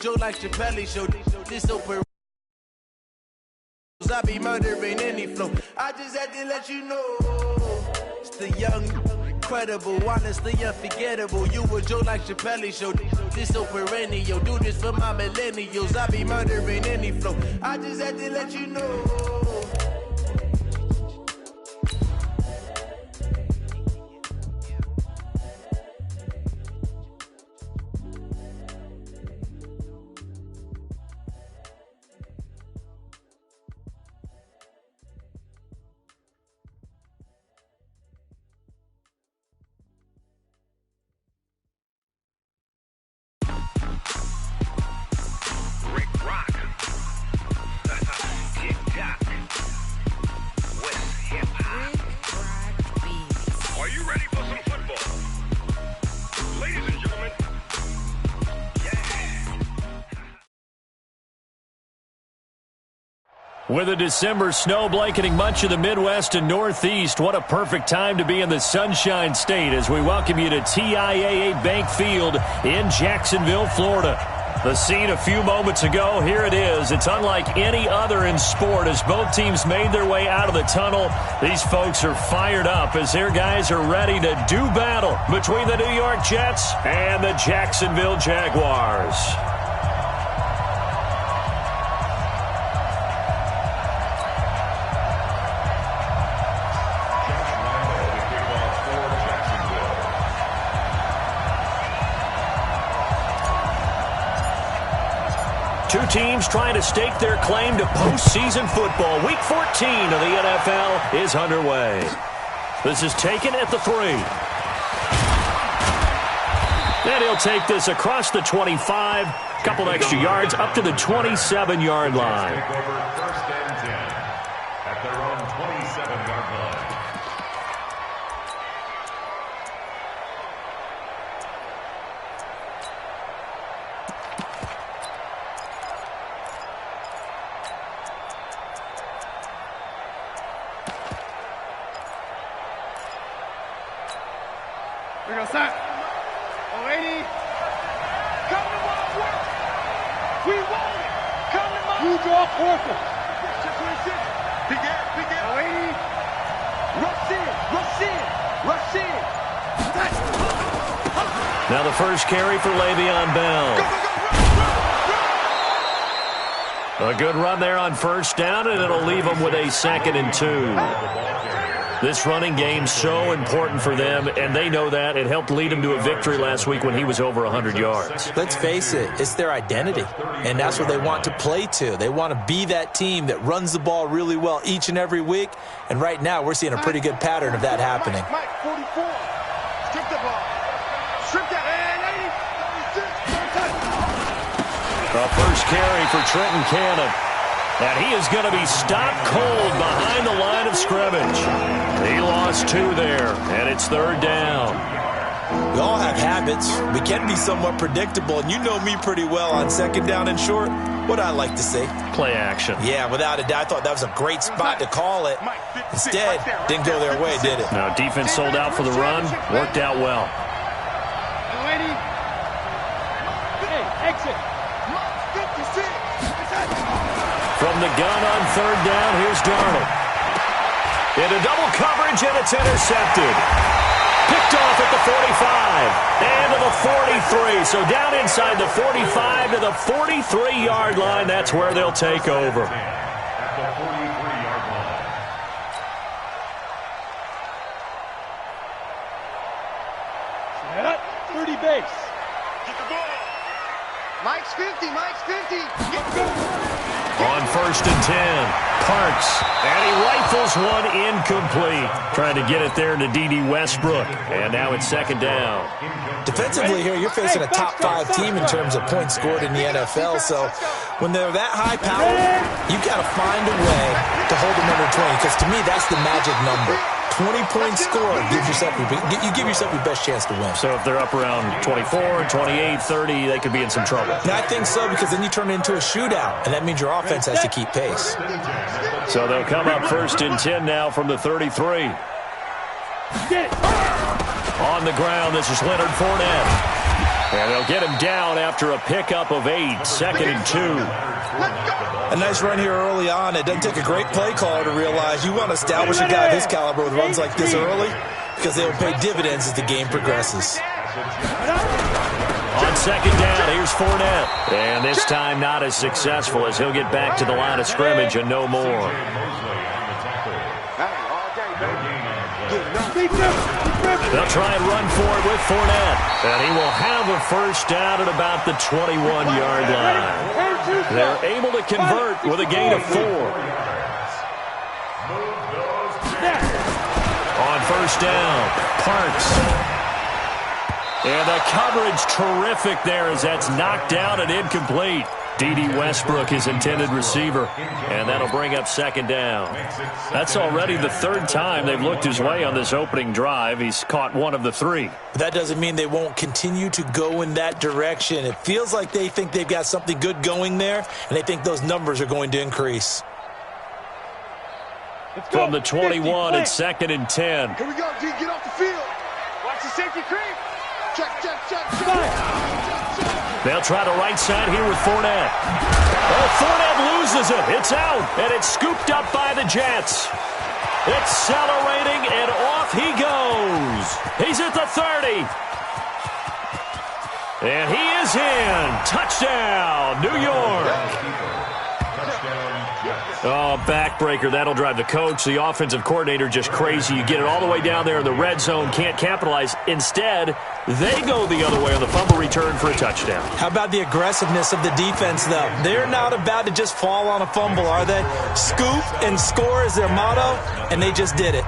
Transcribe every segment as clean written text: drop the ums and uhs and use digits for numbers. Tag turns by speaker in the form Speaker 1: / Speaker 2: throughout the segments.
Speaker 1: Joe like Chappelle show, this open. I be murdering any flow. I just had to let you know. It's the young, incredible, honestly unforgettable. You a Joe like Chappelle show, this so perennial. Do this for my millennials. I be murdering any flow. I just had to let you know.
Speaker 2: With a December snow blanketing much of the Midwest and Northeast, what a perfect time to be in the Sunshine State as we welcome you to TIAA Bank Field in Jacksonville, Florida. The scene a few moments ago, here it is. It's unlike any other in sport as both teams made their way out of the tunnel. These folks are fired up as their guys are ready to do battle between the New York Jets and the Jacksonville Jaguars. Two teams trying to stake their claim to postseason football. Week 14 of the NFL is underway. This is taken at the 3. And he'll take this across the 25. Couple extra yards up to the 27-yard line.
Speaker 3: First and 10 at their own 27-yard line.
Speaker 4: We're going to start. Already. Come to my work. We want it. Come to my work. You draw quarter. Begin. Already. Rush in.
Speaker 2: Now the first carry for Le'Veon Bell. A good run there on first down, and it'll leave them with a 2nd and 2. This running game's so important for them, and they know that. It helped lead him to a victory last week when he was over 100 yards.
Speaker 5: Let's face it, it's their identity, and that's what they want to play to. They want to be that team that runs the ball really well each and every week, and right now we're seeing a pretty good pattern of that happening.
Speaker 4: Mike, 44. Strip the ball. Strip that.
Speaker 2: A first carry for Trenton Cannon. And he is going to be stopped cold behind the line of scrimmage. He lost 2 there, and it's 3rd down.
Speaker 5: We all have habits. We can be somewhat predictable, and you know me pretty well on 2nd down and short. What I like to say?
Speaker 2: Play action.
Speaker 5: Yeah, without a doubt. I thought that was a great spot to call it. Instead, didn't go their way, did it?
Speaker 2: No, defense sold out for the run. Worked out well.
Speaker 4: Ready? Hey, exit.
Speaker 2: From the gun on 3rd down, here's Darnold. Into double coverage, and it's intercepted. Picked off at the 45 and to the 43. So down inside the 45 to the 43-yard line. That's where they'll take over.
Speaker 3: At the 43-yard line.
Speaker 4: Set. 30 base. Get the ball. Mike's 50. Get the ball.
Speaker 2: On 1st and 10, Parks, and he rifles one incomplete. Trying to get it there to D.D. Westbrook, and now it's 2nd down.
Speaker 5: Defensively here, you're facing a top 5 team in terms of points scored in the NFL, so when they're that high powered, you've got to find a way to hold them under 20, because to me, that's the magic number. 20 points scored, you give yourself your best chance to win.
Speaker 2: So if they're up around 24, 28, 30, they could be in some trouble.
Speaker 5: Yeah, I think so, because then you turn it into a shootout, and that means your offense has to keep pace.
Speaker 2: So they'll come up 1st and 10 now from the 33. On the ground, this is Leonard Fournette. And they'll get him down after a pickup of 8, 2nd and 2.
Speaker 5: A nice run here early on. It doesn't take a great play caller to realize you want to establish a guy of his caliber with runs like this early because they will pay dividends as the game progresses.
Speaker 2: On 2nd down, here's Fournette. And this time not as successful as he'll get back to the line of scrimmage and no more. They'll try and run for it with Fournette. And he will have a first down at about the 21-yard line. They're able to convert with a gain of 4. On first down, Parks. And the coverage terrific there as that's knocked down and incomplete. D.D. Westbrook, his intended receiver. And that'll bring up 2nd down. That's already the 3rd time they've looked his way on this opening drive. He's caught 1 of the 3.
Speaker 5: But that doesn't mean they won't continue to go in that direction. It feels like they think they've got something good going there, and they think those numbers are going to increase.
Speaker 2: From the 21, it's 2nd and 10.
Speaker 4: Here we go, D. Get off the field. Watch the safety creep. Check.
Speaker 2: They'll try the right side here with Fournette. Oh, Fournette loses it. It's out, and it's scooped up by the Jets. Accelerating, and off he goes. He's at the 30. And he is in. Touchdown, New York. Oh, backbreaker. That'll drive the coach, the offensive coordinator, just crazy. You get it all the way down there in the red zone, can't capitalize. Instead, they go the other way on the fumble return for a touchdown.
Speaker 5: How about the aggressiveness of the defense, though? They're not about to just fall on a fumble, are they? Scoop and score is their motto, and they just did it.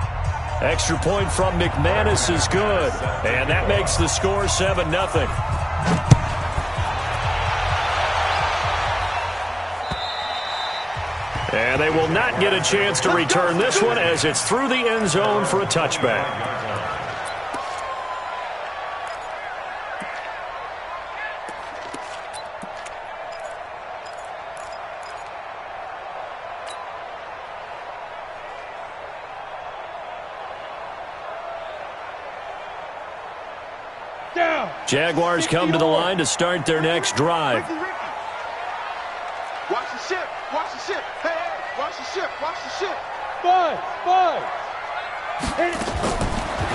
Speaker 2: Extra point from McManus is good, and that makes the score 7-0. And they will not get a chance to return this one as it's through the end zone for a touchback. Jaguars come to the line to start their next drive.
Speaker 4: Watch the ship. Watch the ship. Hey, watch the ship. Watch the ship. Five.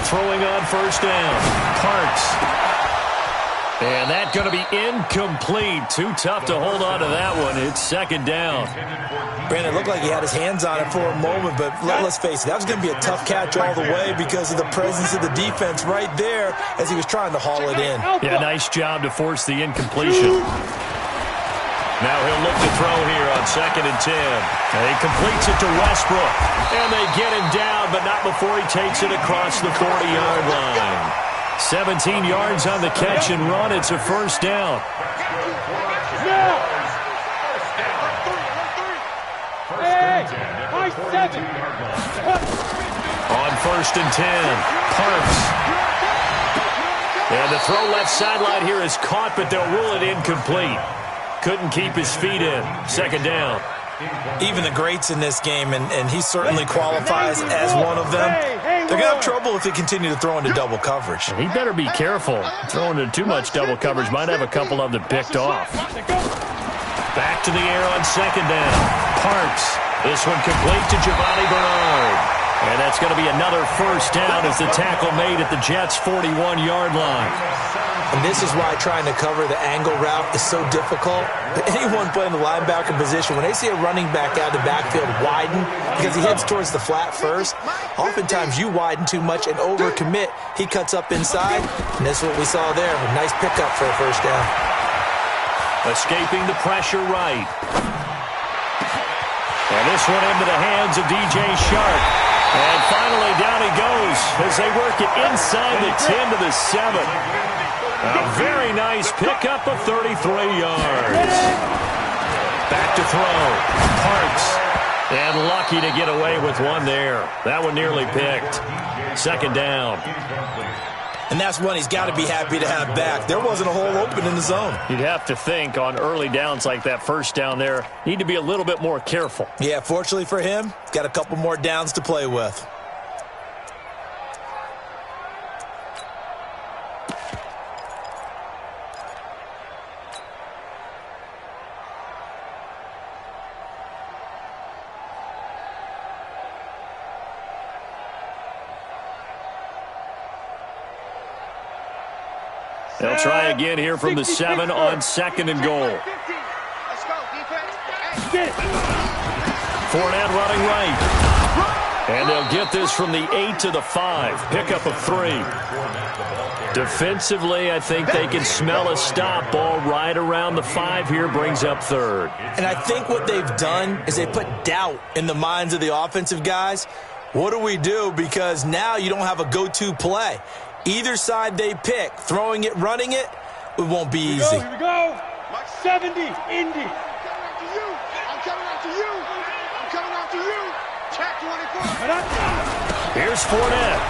Speaker 2: Throwing on first down. Parks. And that's going to be incomplete. Too tough to hold on to that one. It's 2nd down.
Speaker 5: Brandon, it looked like he had his hands on it for a moment, but let's face it, that was going to be a tough catch all the way because of the presence of the defense right there as he was trying to haul it in.
Speaker 2: Yeah, nice job to force the incompletion. Now he'll look to throw here on 2nd and 10. And he completes it to Westbrook. And they get him down, but not before he takes it across the 40-yard line. 17 yards on the catch and run. It's a first down. On 1st and 10, Parks. And the throw left sideline here is caught, but they'll rule it incomplete. Couldn't keep his feet in. 2nd down.
Speaker 5: Even the greats in this game, and he certainly qualifies as one of them, they're going to have trouble if they continue to throw into double coverage.
Speaker 2: He better be careful. Throwing into too much double coverage might have a couple of them picked off. Back to the air on 2nd down. Parks. This one complete to Giovanni Bernard. And that's going to be another first down as the tackle made at the Jets' 41-yard line.
Speaker 5: And this is why trying to cover the angle route is so difficult. But anyone playing the linebacker position, when they see a running back out of the backfield widen because he heads towards the flat first, oftentimes you widen too much and overcommit. He cuts up inside, and that's what we saw there. A nice pickup for a first down.
Speaker 2: Escaping the pressure right. And this one into the hands of DJ Shark. And finally down he goes as they work it inside the 10 to the 7. A very nice pickup of 33 yards. Back to throw. Parks. And lucky to get away with one there. That one nearly picked. 2nd down.
Speaker 5: And that's one he's got to be happy to have back. There wasn't a hole open in the zone.
Speaker 2: You'd have to think on early downs like that first down there, need to be a little bit more careful.
Speaker 5: Yeah, fortunately for him, got a couple more downs to play with.
Speaker 2: They'll try again here from the 7 on 2nd and goal.
Speaker 4: Let's go, defense.
Speaker 2: Fournette running right. And they'll get this from the 8 to the 5. Pickup of 3. Defensively, I think they can smell a stop. Ball right around the 5 here, brings up 3rd.
Speaker 5: And I think what they've done is they put doubt in the minds of the offensive guys. What do we do? Because now you don't have a go-to play. Either side they pick, throwing it, running it, it won't be easy.
Speaker 4: Here we go. 70, Indy. I'm coming after you. I'm coming after you. Check 24.
Speaker 2: Here's Fournette.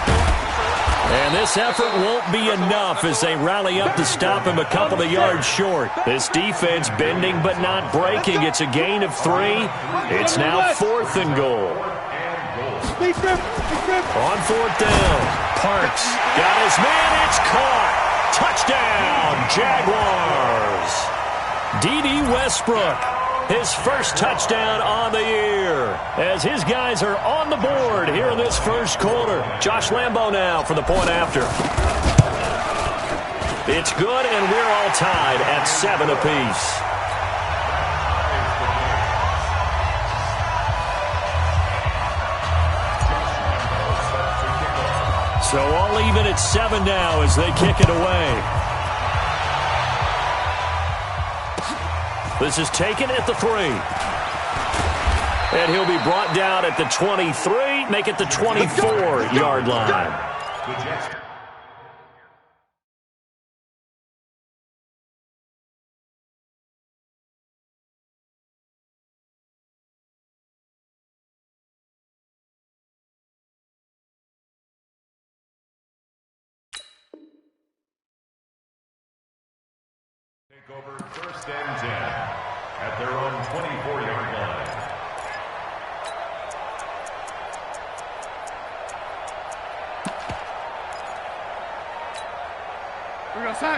Speaker 2: And this effort won't be enough as they rally up to stop him a couple of yards short. This defense bending but not breaking. It's a gain of 3. It's now 4th and goal. On 4th down, Parks got his man. It's caught. Touchdown, Jaguars. D.D. Westbrook, his first touchdown on the year, as his guys are on the board here in this first quarter. Josh Lambo now for the point after. It's good, and we're all tied at 7 apiece. So all even at 7 now as they kick it away. This is taken at the 3. And he'll be brought down at the 23, make it the 24-yard line.
Speaker 3: Take over 1st and 10 at their own 24-yard line.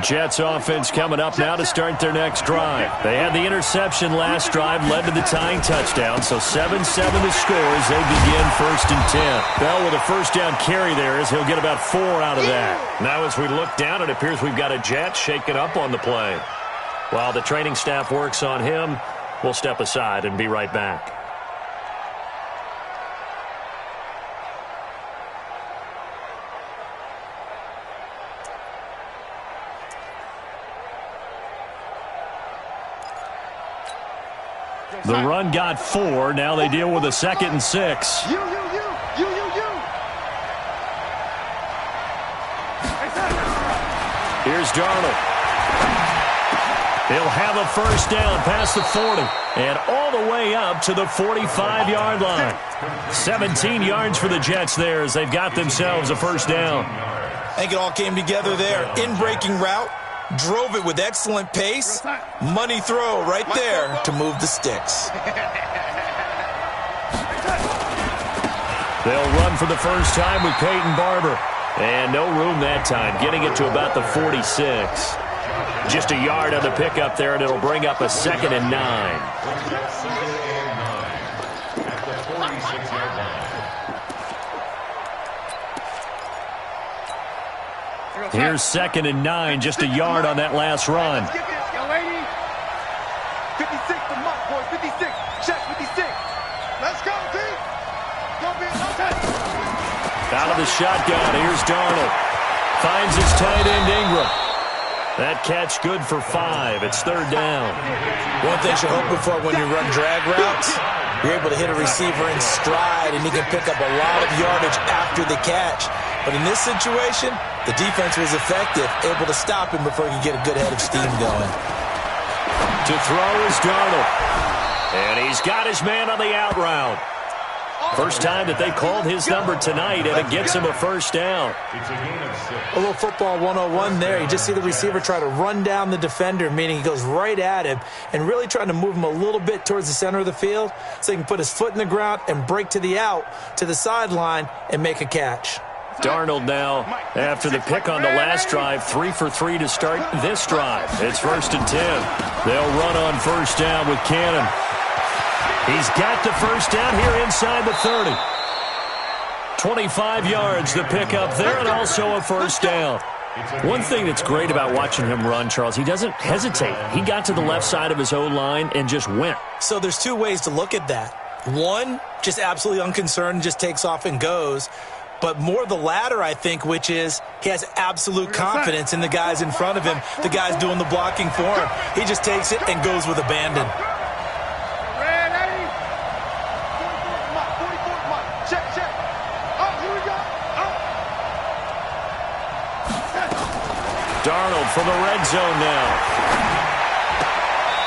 Speaker 2: Jets offense coming up now to start their next drive. They had the interception last drive, led to the tying touchdown, so 7-7 the score as they begin 1st and 10. Bell with a first down carry there as he'll get about 4 out of that. Now as we look down, it appears we've got a Jet shaking up on the play. While the training staff works on him, we'll step aside and be right back. The run got 4. Now they deal with a 2nd and 6.
Speaker 4: You.
Speaker 2: Here's Darnold. He'll have a first down past the 40 and all the way up to the 45-yard line. 17 yards for the Jets there as they've got themselves a first down.
Speaker 5: I think it all came together there. In-breaking route, drove it with excellent pace. Money throw right there to move the sticks.
Speaker 2: They'll run for the first time with Peyton Barber. And no room that time, getting it to about the 46. Just a yard on the pickup there, and it'll bring up a 2nd and 9. Here's 2nd and 9, just a yard on that last run.
Speaker 4: 56, the mark, boys. 56. Check 56. Let's go, D.
Speaker 2: Out of the shotgun, here's Darnold. Finds his tight end, Ingram. That catch good for 5. It's 3rd down.
Speaker 5: One thing you're hoping for when you run drag routes, you're able to hit a receiver in stride, and he can pick up a lot of yardage after the catch. But in this situation, the defense was effective, able to stop him before he could get a good head of steam going.
Speaker 2: To throw is Darnold. And he's got his man on the out route. First time that they called his number tonight, and it gets him a first down.
Speaker 5: A little football 101 there. You just see the receiver try to run down the defender, meaning he goes right at him, and really trying to move him a little bit towards the center of the field so he can put his foot in the ground and break to the out, to the sideline, and make a catch.
Speaker 2: Darnold now, after the pick on the last drive, 3 for 3 to start this drive. It's 1st and 10. They'll run on first down with Cannon. He's got the first down here inside the 30. 25 yards the pick up there, and also a first down. One thing that's great about watching him run, Charles, he doesn't hesitate. He got to the left side of his O-line and just went.
Speaker 5: So there's two ways to look at that. One, just absolutely unconcerned, just takes off and goes. But more the latter, I think, which is he has absolute confidence in the guys in front of him, the guys doing the blocking for him. He just takes it and goes with abandon.
Speaker 2: Darnold from the red zone now.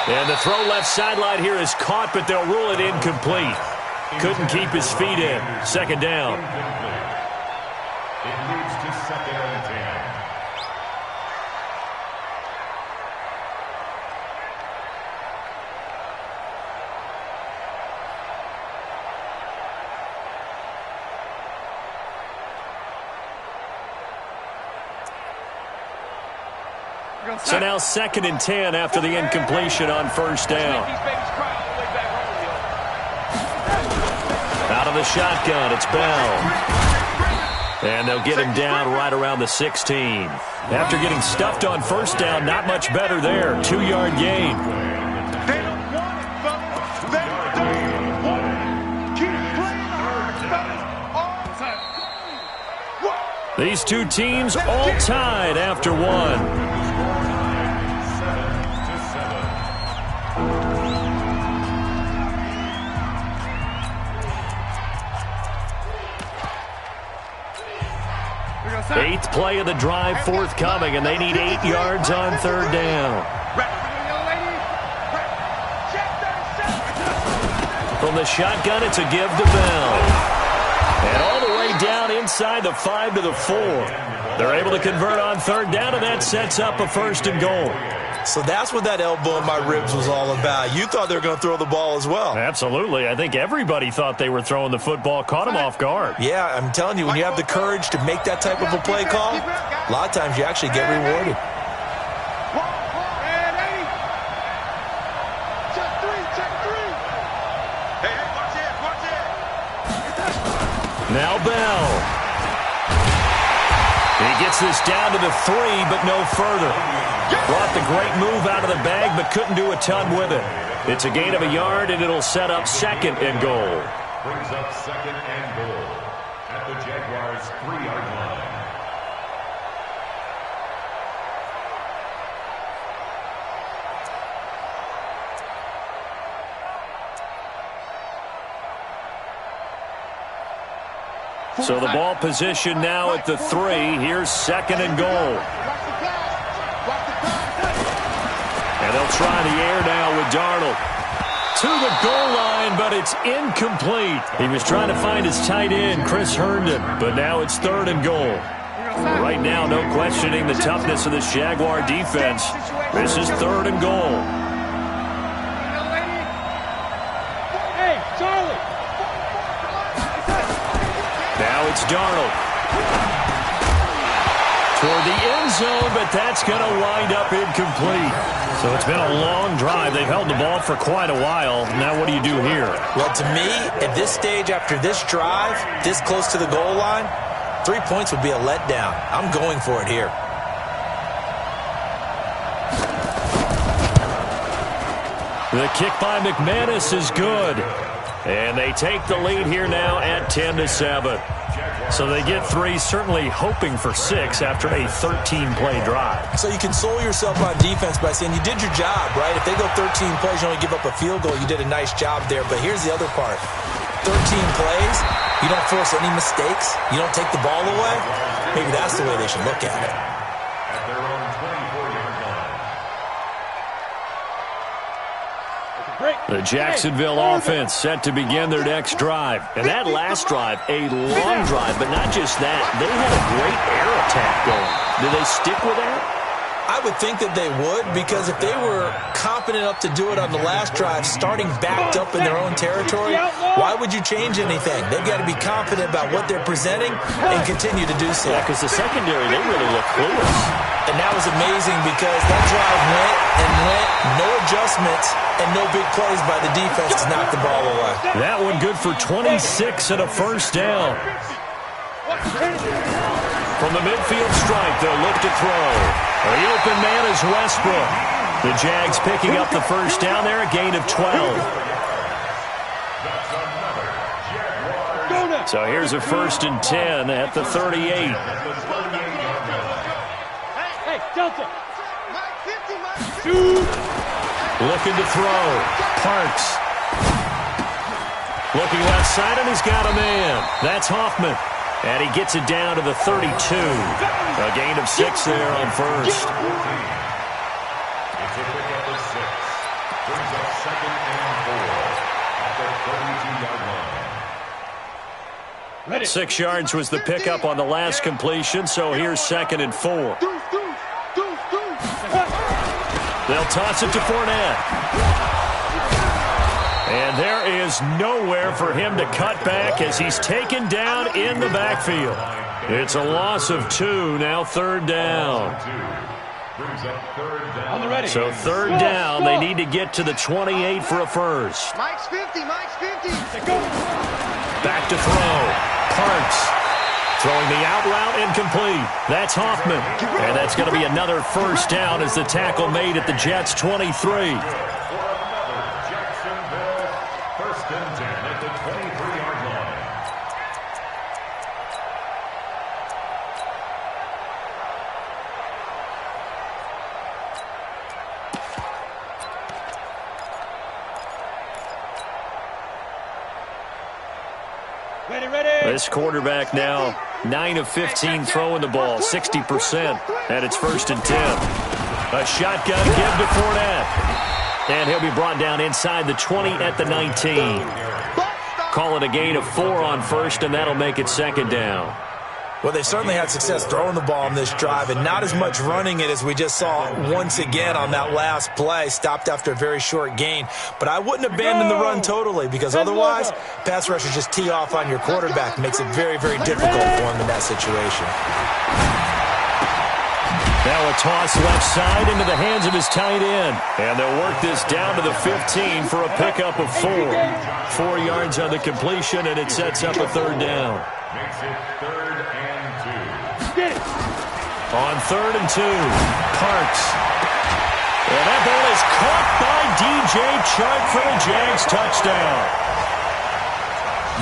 Speaker 2: And the throw left sideline here is caught, but they'll rule it incomplete. Couldn't keep his feet in. Second down.
Speaker 3: It leads to 2nd and 10.
Speaker 2: So now 2nd and 10 after the incompletion on first down. Out of the shotgun, it's Bell. And they'll get him down right around the 16. After getting stuffed on first down, not much better there. 2-yard gain.
Speaker 4: They don't want it, fellas. They don't want it. Keep playing hard, fellas.
Speaker 2: These two teams all tied after one. 8th play of the drive forthcoming, and they need 8 yards on third down. From the shotgun, it's a give to Bell. And all the way down inside the 5 to the 4. They're able to convert on third down, and that sets up a 1st and goal.
Speaker 5: So that's what that elbow in my ribs was all about. You thought they were going to throw the ball as well.
Speaker 2: Absolutely. I think everybody thought they were throwing the football, caught them off guard.
Speaker 5: Yeah, I'm telling you, when you have the courage to make that type of a play call, a lot of times you actually get rewarded.
Speaker 2: Now Bell. He gets this down to the 3, but no further. Brought the great move out of the bag, but couldn't do a ton with it. It's a gain of a yard, and it'll set up 2nd and goal.
Speaker 3: Brings up 2nd and goal at the Jaguars' 3-yard line.
Speaker 2: So the ball position now at the 3. Here's 2nd and goal. And they'll try the air now with Darnold. To the goal line, but it's incomplete. He was trying to find his tight end, Chris Herndon, but now it's 3rd and goal. Right now, no questioning the toughness of this Jaguar defense. This is 3rd and goal.
Speaker 4: Hey, Charlie.
Speaker 2: Now it's Darnold. Toward the end zone, but that's going to wind up incomplete. So it's been a long drive. They've held the ball for quite a while. Now what do you do here?
Speaker 5: Well, to me, at this stage, after this drive, this close to the goal line, 3 points would be a letdown. I'm going for it here.
Speaker 2: The kick by McManus is good. And they take the lead here now at 10-7. So they get 3, certainly hoping for 6 after a 13-play drive.
Speaker 5: So you console yourself on defense by saying you did your job, right? If they go 13 plays, you only give up a field goal, you did a nice job there. But here's the other part. 13 plays, you don't force any mistakes, you don't take the ball away. Maybe that's the way they should look at it.
Speaker 3: At their own 24-yard line.
Speaker 2: The Jacksonville offense set to begin their next drive. And that last drive, a long drive, but not just that. They had a great air attack going. Do they stick with that?
Speaker 5: I would think that they would, because if they were confident enough to do it on the last drive, starting backed up in their own territory, why would you change anything? They've got to be confident about what they're presenting and continue to do so.
Speaker 2: Yeah, because the secondary, they really look clueless.
Speaker 5: And that was amazing because that drive went and went, no adjustments, and no big plays by the defense to knock the ball away.
Speaker 2: That one good for 26 and a 1st down. From the midfield stripe, they'll look to throw. The open man is Westbrook. The Jags picking up the first down there, a gain of 12. So here's a 1st and 10 at the 38.
Speaker 4: Hey, Delta.
Speaker 2: Looking to throw. Parks. Looking left side, and he's got a man. That's Hoffman. And he gets it down to the 32. A gain of 6 there on first.
Speaker 3: It's a pickup of 6. Brings up 2nd and 4 at the 32-yard line.
Speaker 2: 6 yards was the pickup on the last completion, so here's 2nd and 4. They'll toss it to Fournette. And there is nowhere for him to cut back as he's taken down in the backfield. It's a loss of 2, now 3rd down. So 3rd down, they need to get to the 28 for a first.
Speaker 4: Mike's 50.
Speaker 2: Back to throw. Parks throwing the out route incomplete. That's Hoffman. And that's going to be another first down as the tackle made at the Jets' 23.
Speaker 3: Jacksonville, 1st and 10 at the 23-yard line.
Speaker 4: Ready.
Speaker 2: This quarterback now 9 of 15 throwing the ball, 60%, and it's 1st and 10. A shotgun give to Fournette. And he'll be brought down inside the 20 at the 19. Call it a gain of 4 on first, and that'll make it 2nd down.
Speaker 5: Well, they certainly had success throwing the ball on this drive and not as much running it as we just saw once again on that last play. Stopped after a very short gain. But I wouldn't abandon the run totally because otherwise, pass rushers just tee off on your quarterback. Makes it very, very difficult for him in that situation.
Speaker 2: Now a toss left side into the hands of his tight end. And they'll work this down to the 15 for a pickup of 4. 4 yards on the completion, and it sets up a 3rd down.
Speaker 3: Makes it 3rd and 2.
Speaker 2: On 3rd and 2, Parks. And that ball is caught by D.J. Chark for the Jags touchdown.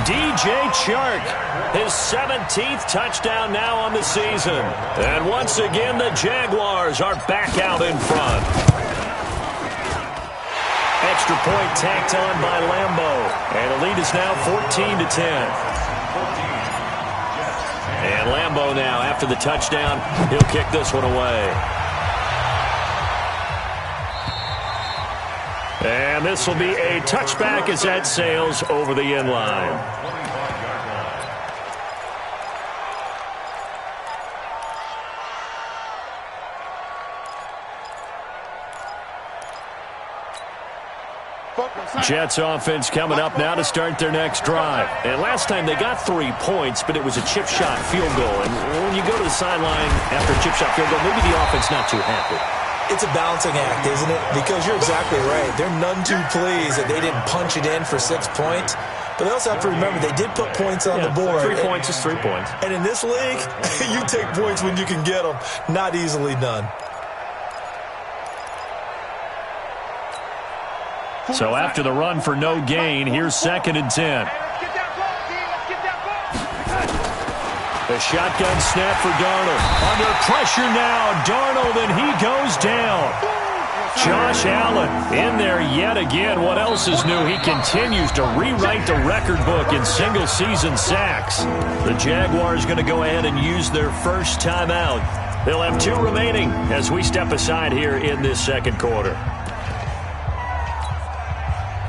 Speaker 2: D.J. Chark, his 17th touchdown now on the season. And once again, the Jaguars are back out in front. Extra point tacked on by Lambeau. And the lead is now 14-10. And Lambeau now, after the touchdown, he'll kick this one away. And this will be a touchback as that sails over the end line. Jets offense coming up now to start their next drive. And last time they got 3 points, but it was a chip shot field goal. And when you go to the sideline after a chip shot field goal, maybe the offense not too happy.
Speaker 5: It's a balancing act, isn't it? Because you're exactly right. They're none too pleased that they didn't punch it in for 6 points. But they also have to remember they did put points on the board.
Speaker 2: 3 points is 3 points.
Speaker 5: And in this league, you take points when you can get them. Not easily done.
Speaker 2: So after the run for no gain, here's 2nd and 10. The shotgun snap for Darnold. Under pressure now, Darnold, and he goes down. Josh Allen in there yet again. What else is new? He continues to rewrite the record book in single-season sacks. The Jaguars going to go ahead and use their first timeout. They'll have 2 remaining as we step aside here in this 2nd quarter.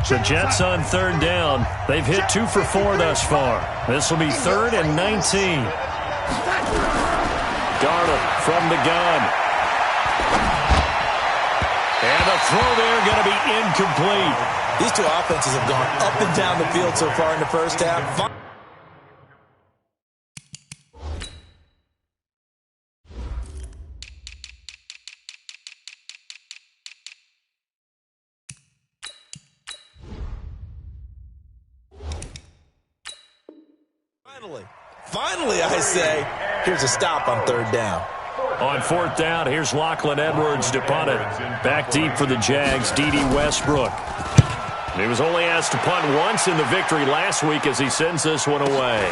Speaker 2: The Jets on 3rd down. They've hit 2 for 4 thus far. This will be 3rd and 19. Darnold from the gun. And the throw there going to be incomplete.
Speaker 5: These 2 offenses have gone up and down the field so far in the first half. Finally, I say. Here's a stop on 3rd down.
Speaker 2: On 4th down, here's Lachlan Edwards to punt it. Back deep for the Jags, D.D. Westbrook. He was only asked to punt once in the victory last week as he sends this one away.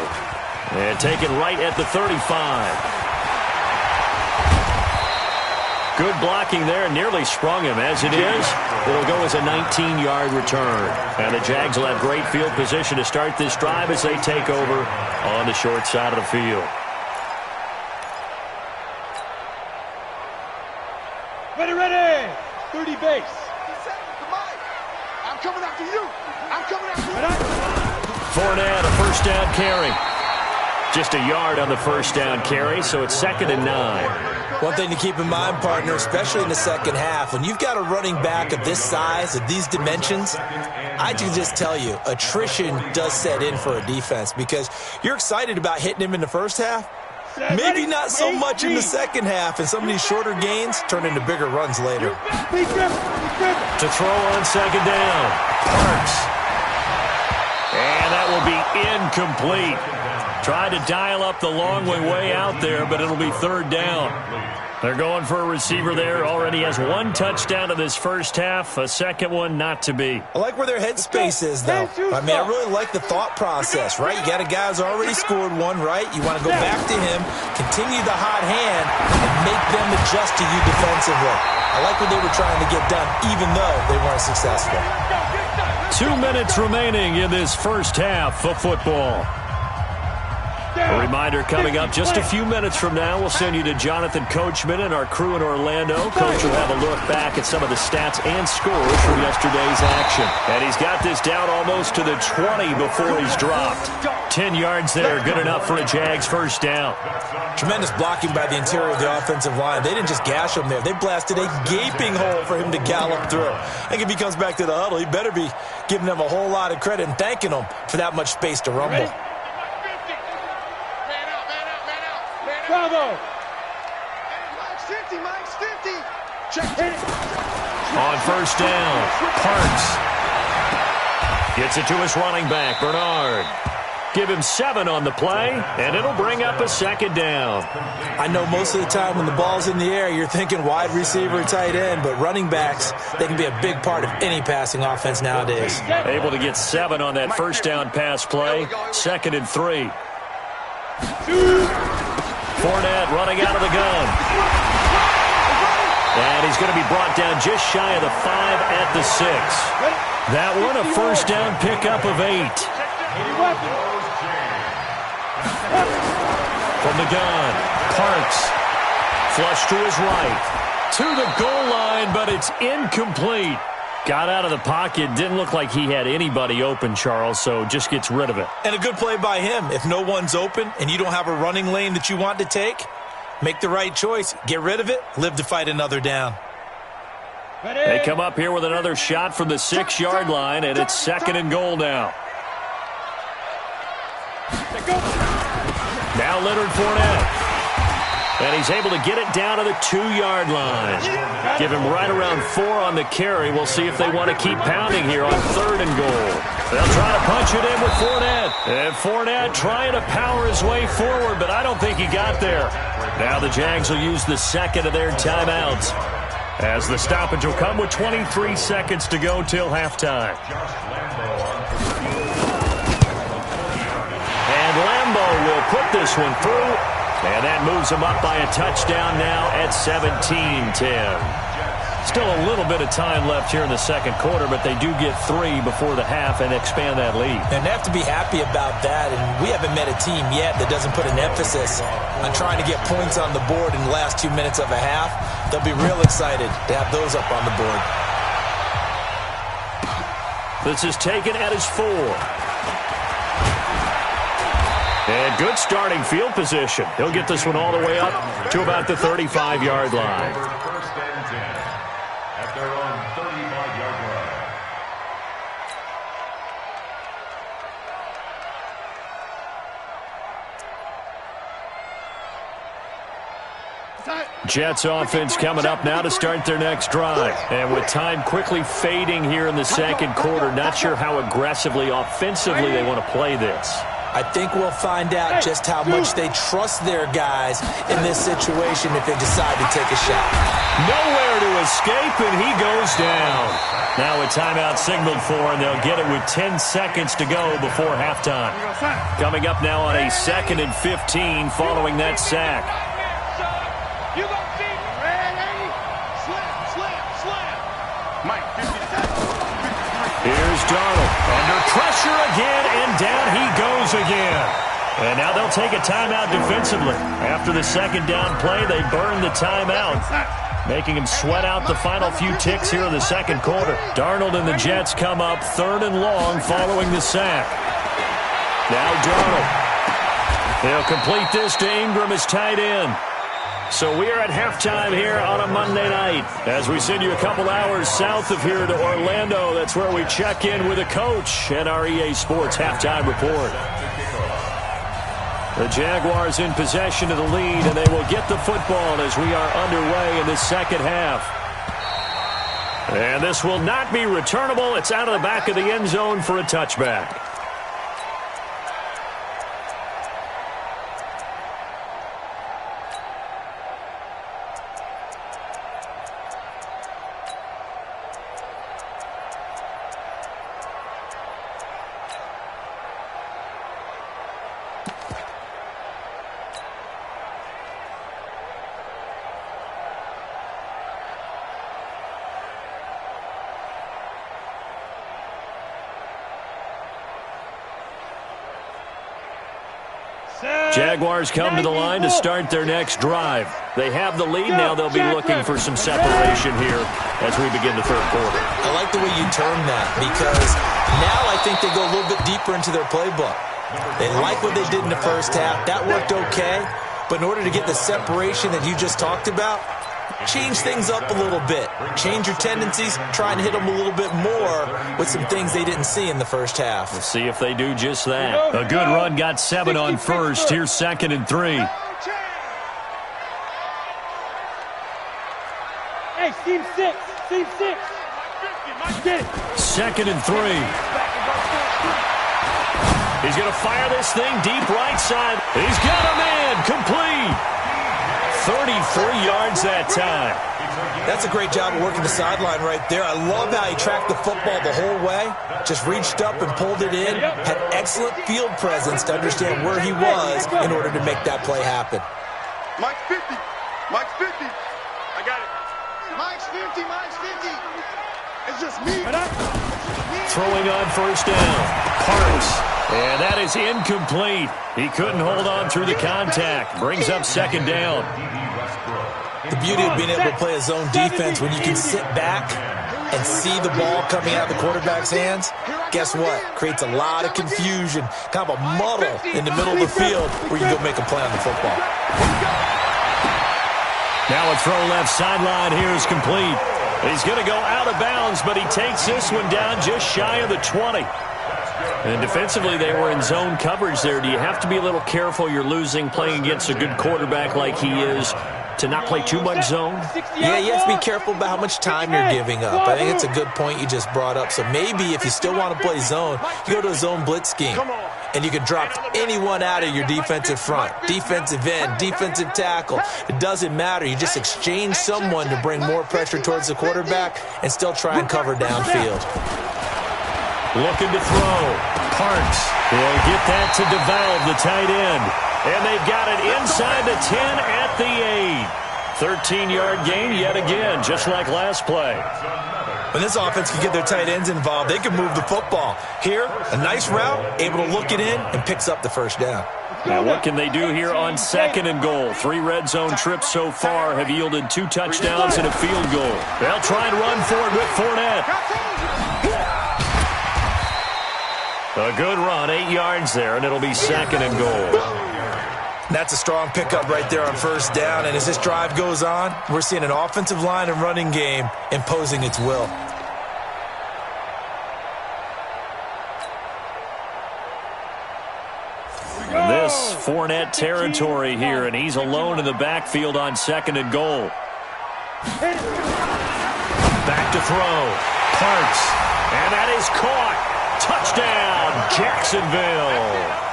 Speaker 2: And taken right at the 35. Good blocking there, nearly sprung him. As it is, it'll go as a 19-yard return. And the Jags will have great field position to start this drive as they take over on the short side of the field.
Speaker 4: Ready. 30 base.
Speaker 6: I'm coming after you. I'm coming after you.
Speaker 2: Fournette, a first down carry. Just a yard on the first down carry, so it's 2nd and 9.
Speaker 5: One thing to keep in mind, partner, especially in the second half, when you've got a running back of this size, of these dimensions, I can just tell you, attrition does set in for a defense because you're excited about hitting him in the first half. Maybe not so much in the second half, and some of these shorter gains turn into bigger runs later.
Speaker 2: To throw on 2nd down, Parks. And that will be incomplete. Tried to dial up the long way out there, but it'll be 3rd down. They're going for a receiver there. Already has 1 touchdown in this first half. A second one not to be.
Speaker 5: I like where their headspace is, though. I mean, I really like the thought process, right? You got a guy who's already scored one, right? You want to go back to him, continue the hot hand, and make them adjust to you defensively. I like what they were trying to get done, even though they weren't successful.
Speaker 2: 2 minutes remaining in this first half of football. A reminder coming up just a few minutes from now. We'll send you to Jonathan Coachman and our crew in Orlando. Coach will have a look back at some of the stats and scores from yesterday's action. And he's got this down almost to the 20 before he's dropped. 10 yards there, good enough for a Jags first down.
Speaker 5: Tremendous blocking by the interior of the offensive line. They didn't just gash him there. They blasted a gaping hole for him to gallop through. I think if he comes back to the huddle, he better be giving them a whole lot of credit and thanking them for that much space to rumble.
Speaker 4: Bravo.
Speaker 6: Mike's 50. Mike's 50. Check it.
Speaker 2: On first down, Parks gets it to his running back, Bernard. Give him 7 on the play, and it'll bring up a 2nd down.
Speaker 5: I know most of the time when the ball's in the air, you're thinking wide receiver, tight end, but running backs, they can be a big part of any passing offense nowadays.
Speaker 2: Able to get 7 on that first down pass play, 2nd and 3. Fournette running out of the gun. And he's going to be brought down just shy of the 5 at the 6. That one a first down pickup of 8. From the gun, Parks. Flush to his right. To the goal line, but it's incomplete. Got out of the pocket. Didn't look like he had anybody open, Charles, so just gets rid of it.
Speaker 5: And a good play by him. If no one's open and you don't have a running lane that you want to take, make the right choice. Get rid of it. Live to fight another down.
Speaker 2: They come up here with another shot from the 6-yard line, and it's 2nd and goal now. Now Leonard Fournette. And he's able to get it down to the 2-yard line. Give him right around 4 on the carry. We'll see if they want to keep pounding here on 3rd and goal. They'll try to punch it in with Fournette. And Fournette trying to power his way forward, but I don't think he got there. Now the Jags will use the 2nd of their timeouts, as the stoppage will come with 23 seconds to go till halftime. And Lambo will put this one through. And that moves them up by a touchdown now at 17-10. Still a little bit of time left here in the second quarter, but they do get 3 before the half and expand that lead.
Speaker 5: And they have to be happy about that. And we haven't met a team yet that doesn't put an emphasis on trying to get points on the board in the last 2 minutes of a half. They'll be real excited to have those up on the board.
Speaker 2: This is taken at his 4. And good starting field position. He'll get this one all the way up to about the 35-yard line.
Speaker 3: First and 10 at their own 35-yard line.
Speaker 2: Jets offense coming up now to start their next drive. And with time quickly fading here in the second quarter, not sure how aggressively, offensively they want to play this.
Speaker 5: I think we'll find out just how much they trust their guys in this situation if they decide to take a shot.
Speaker 2: Nowhere to escape, and he goes down. Now a timeout signaled for, and they'll get it with 10 seconds to go before halftime. Coming up now on a 2nd and 15 following that sack.
Speaker 4: You gonna see ready? Slam. Mike, 50.
Speaker 2: Here's Darnold. Under pressure again, and down he goes again. And now they'll take a timeout defensively. After the second down play, they burn the timeout, making him sweat out the final few ticks here in the second quarter. Darnold and the Jets come up 3rd and long following the sack. Now Darnold. They'll complete this to Ingram as tight end. So we are at halftime here on a Monday night as we send you a couple hours south of here to Orlando. That's where we check in with a coach and our EA Sports halftime report. The Jaguars in possession of the lead, and they will get the football as we are underway in the second half. And this will not be returnable. It's out of the back of the end zone for a touchback. Jaguars come to the line to start their next drive. They have the lead. Now they'll be looking for some separation here as we begin the third quarter.
Speaker 5: I like the way you term that because now I think they go a little bit deeper into their playbook. They like what they did in the first half. That worked okay. But in order to get the separation that you just talked about, change things up a little bit. Change your tendencies. Try and hit them a little bit more with some things they didn't see in the first half.
Speaker 2: We'll see if they do just that. A good run got 7 on first. Here's 2nd and 3.
Speaker 4: Hey, team 6. Team 6. Get it.
Speaker 2: 2nd and 3. He's going to fire this thing deep right side. He's got a man. Complete. 33 yards that time.
Speaker 5: That's a great job of working the sideline right there. I love how he tracked the football the whole way. Just reached up and pulled it in. Had excellent field presence to understand where he was in order to make that play happen.
Speaker 6: Mike's 50. Mike's 50. I got it. Mike's 50. Mike's 50. It's just me.
Speaker 2: Throwing on first down. Parks. And that is incomplete. He couldn't hold on through the contact. Brings up 2nd down.
Speaker 5: The beauty of being able to play a zone defense when you can sit back and see the ball coming out of the quarterback's hands, guess what? Creates a lot of confusion, kind of a muddle in the middle of the field where you can go make a play on the football.
Speaker 2: Now a throw left sideline here is complete. He's going to go out of bounds, but he takes this one down just shy of the 20. And defensively, they were in zone coverage there. Do you have to be a little careful? You're losing playing against a good quarterback like he is to not play too much zone?
Speaker 5: Yeah, you have to be careful about how much time you're giving up. I think it's a good point you just brought up. So maybe if you still want to play zone, you go to a zone blitz scheme. And you can drop anyone out of your defensive front, defensive end, defensive tackle. It doesn't matter. You just exchange someone to bring more pressure towards the quarterback and still try and cover downfield.
Speaker 2: Looking to throw. Parks will get that to DeValve, the tight end. And they've got it inside the 10 at the 8. 13-yard gain yet again, just like last play.
Speaker 5: When this offense can get their tight ends involved, they can move the football. Here, a nice route, able to look it in, and picks up the first down.
Speaker 2: Now what can they do here on 2nd and goal? 3 red zone trips so far have yielded 2 touchdowns and a field goal. They'll try and run for it with Fournette. A good run, 8 yards there, and it'll be 2nd and goal.
Speaker 5: That's a strong pickup right there on first down, and as this drive goes on, we're seeing an offensive line and running game imposing its will.
Speaker 2: This Fournette territory here, and he's alone in the backfield on 2nd and goal. Back to throw. Parks, and that is caught. Touchdown, Jacksonville.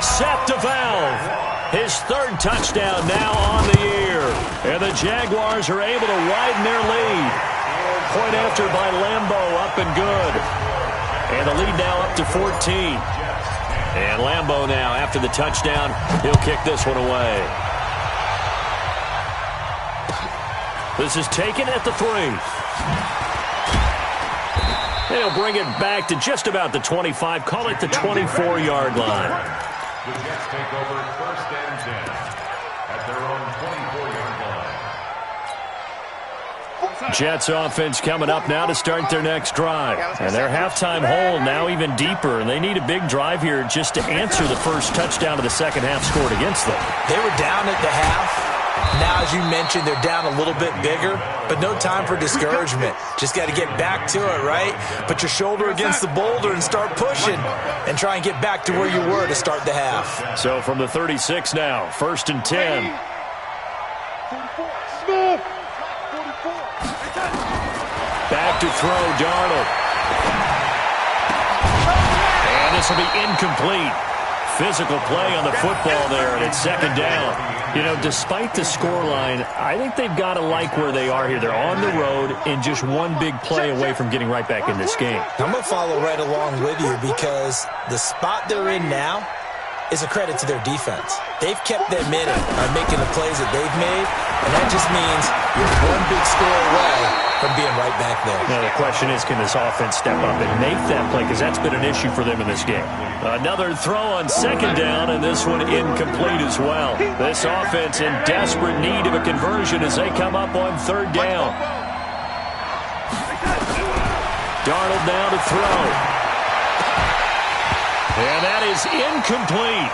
Speaker 2: set to valve. His third touchdown now on the year. And the Jaguars are able to widen their lead. Point after by Lambeau, up and good. And the lead now up to 14. And Lambeau now, after the touchdown, he'll kick this one away. This is taken at the 3. They'll bring it back to just about the 25. Call it the 24-yard line.
Speaker 3: The Jets take over 1st and 10 at their own 24-yard line.
Speaker 2: Jets offense coming up now to start their next drive. And their halftime hole now even deeper. And they need a big drive here just to answer the first touchdown of the second half scored against them.
Speaker 5: They were down at the half. Now, as you mentioned, they're down a little bit bigger, but no time for discouragement. Just got to get back to it, right? Put your shoulder against the boulder and start pushing and try and get back to where you were to start the half.
Speaker 2: So from the 36 now, 1st and 10. Back to throw, Darnold. And this will be incomplete. Physical play on the football there, and it's 2nd down. You know, despite the scoreline, I think they've got to like where they are here. They're on the road and just one big play away from getting right back in this game.
Speaker 5: I'm going to follow right along with you because the spot they're in now is a credit to their defense. They've kept them in it by making the plays that they've made, and that just means you're one big score away from being right back there.
Speaker 2: Now, the question is, can this offense step up and make that play? Because that's been an issue for them in this game. Another throw on 2nd down, and this one incomplete as well. This offense in desperate need of a conversion as they come up on 3rd down. Darnold now to throw. And that is incomplete.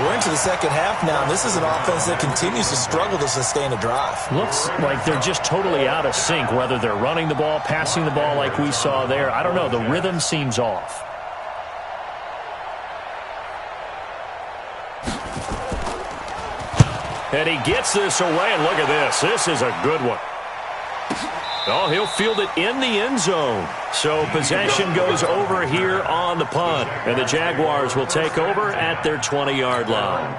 Speaker 5: We're into the second half now, and this is an offense that continues to struggle to sustain a drive.
Speaker 2: Looks like they're just totally out of sync, whether they're running the ball, passing the ball like we saw there. I don't know. The rhythm seems off. And he gets this away, and look at this. This is a good one. Oh, he'll field it in the end zone. So possession goes over here on the punt. And the Jaguars will take over at their 20-yard line.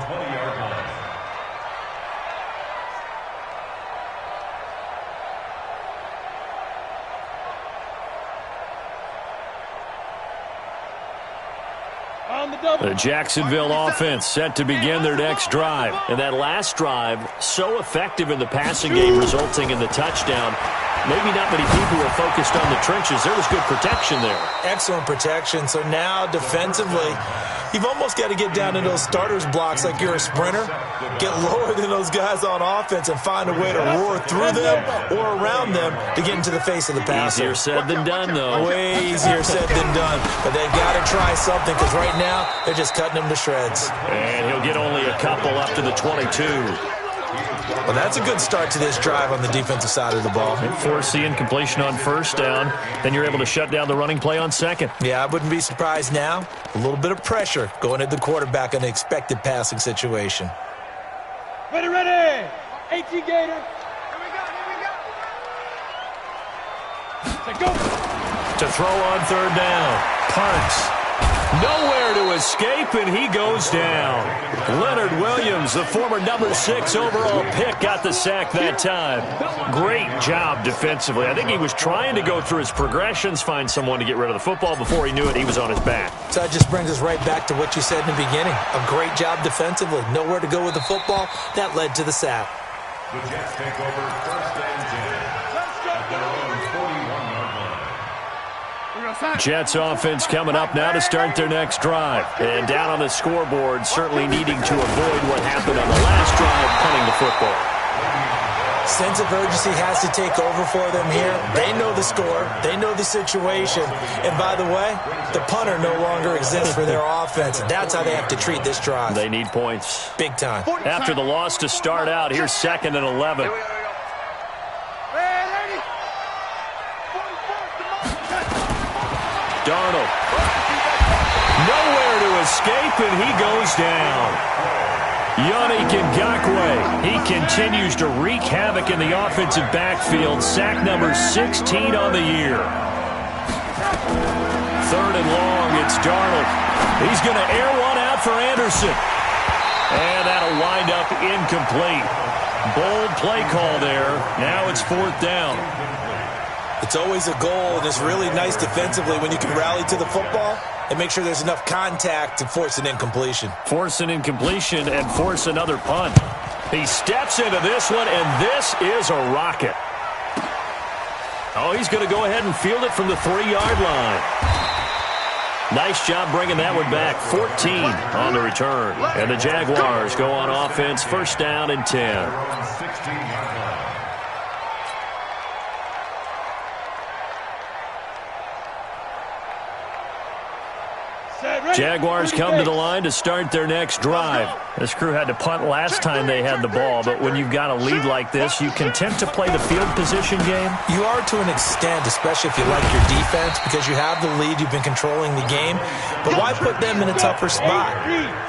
Speaker 2: The Jacksonville offense set to begin their next drive. And that last drive, so effective in the passing game, resulting in the touchdown. Maybe not many people were focused on the trenches. There was good protection there.
Speaker 5: Excellent protection. So now defensively, you've almost got to get down to those starters blocks like you're a sprinter. Get lower than those guys on offense and find a way to roar through them or around them to get into the face of the passer.
Speaker 2: Easier said than done, though.
Speaker 5: Way easier said than done. But they've got to try something because right now they're just cutting them to shreds.
Speaker 2: And he'll get only a couple up to the 22.
Speaker 5: Well, that's a good start to this drive on the defensive side of the ball.
Speaker 2: Force the incompletion on 1st down. Then you're able to shut down the running play on 2nd.
Speaker 5: Yeah, I wouldn't be surprised now. A little bit of pressure going at the quarterback in the expected passing situation.
Speaker 4: Ready, ready. 18 Gator. Here we go.
Speaker 2: To throw on 3rd down. Punts. Nowhere to escape, and he goes down. Leonard Williams, the former number 6 overall pick, got the sack that time. Great job defensively. I think he was trying to go through his progressions, find someone to get rid of the football. Before he knew it, he was on his back.
Speaker 5: So that just brings us right back to what you said in the beginning. A great job defensively. Nowhere to go with the football. That led to the sack.
Speaker 3: The Jets take over 1st and 10 at their own 41-yard line.
Speaker 2: Jets offense coming up now to start their next drive. And down on the scoreboard, certainly needing to avoid what happened on the last drive, punting the football.
Speaker 5: Sense of urgency has to take over for them here. They know the score. They know the situation. And by the way, the punter no longer exists for their offense. That's how they have to treat this drive.
Speaker 2: They need points.
Speaker 5: Big time.
Speaker 2: After the loss to start out, here's 2nd and 11. Darnold. Nowhere to escape, and he goes down. Yannick Ngakoue. He continues to wreak havoc in the offensive backfield. Sack number 16 on the year. 3rd and long, it's Darnold. He's going to air one out out for Anderson. And that'll wind up incomplete. Bold play call there. Now it's 4th down.
Speaker 5: It's always a goal, and it's really nice defensively when you can rally to the football and make sure there's enough contact to force an incompletion.
Speaker 2: Force an incompletion and force another punt. He steps into this one, and this is a rocket. Oh, he's going to go ahead and field it from the 3-yard line. Nice job bringing that one back. 14 on the return. And the Jaguars go on offense, 1st down and 10. Jaguars come to the line to start their next drive. This crew had to punt last time they had the ball, but when you've got a lead like this, you content to play the field position game?
Speaker 5: You are to an extent, especially if you like your defense, because you have the lead, you've been controlling the game. But why put them in a tougher spot?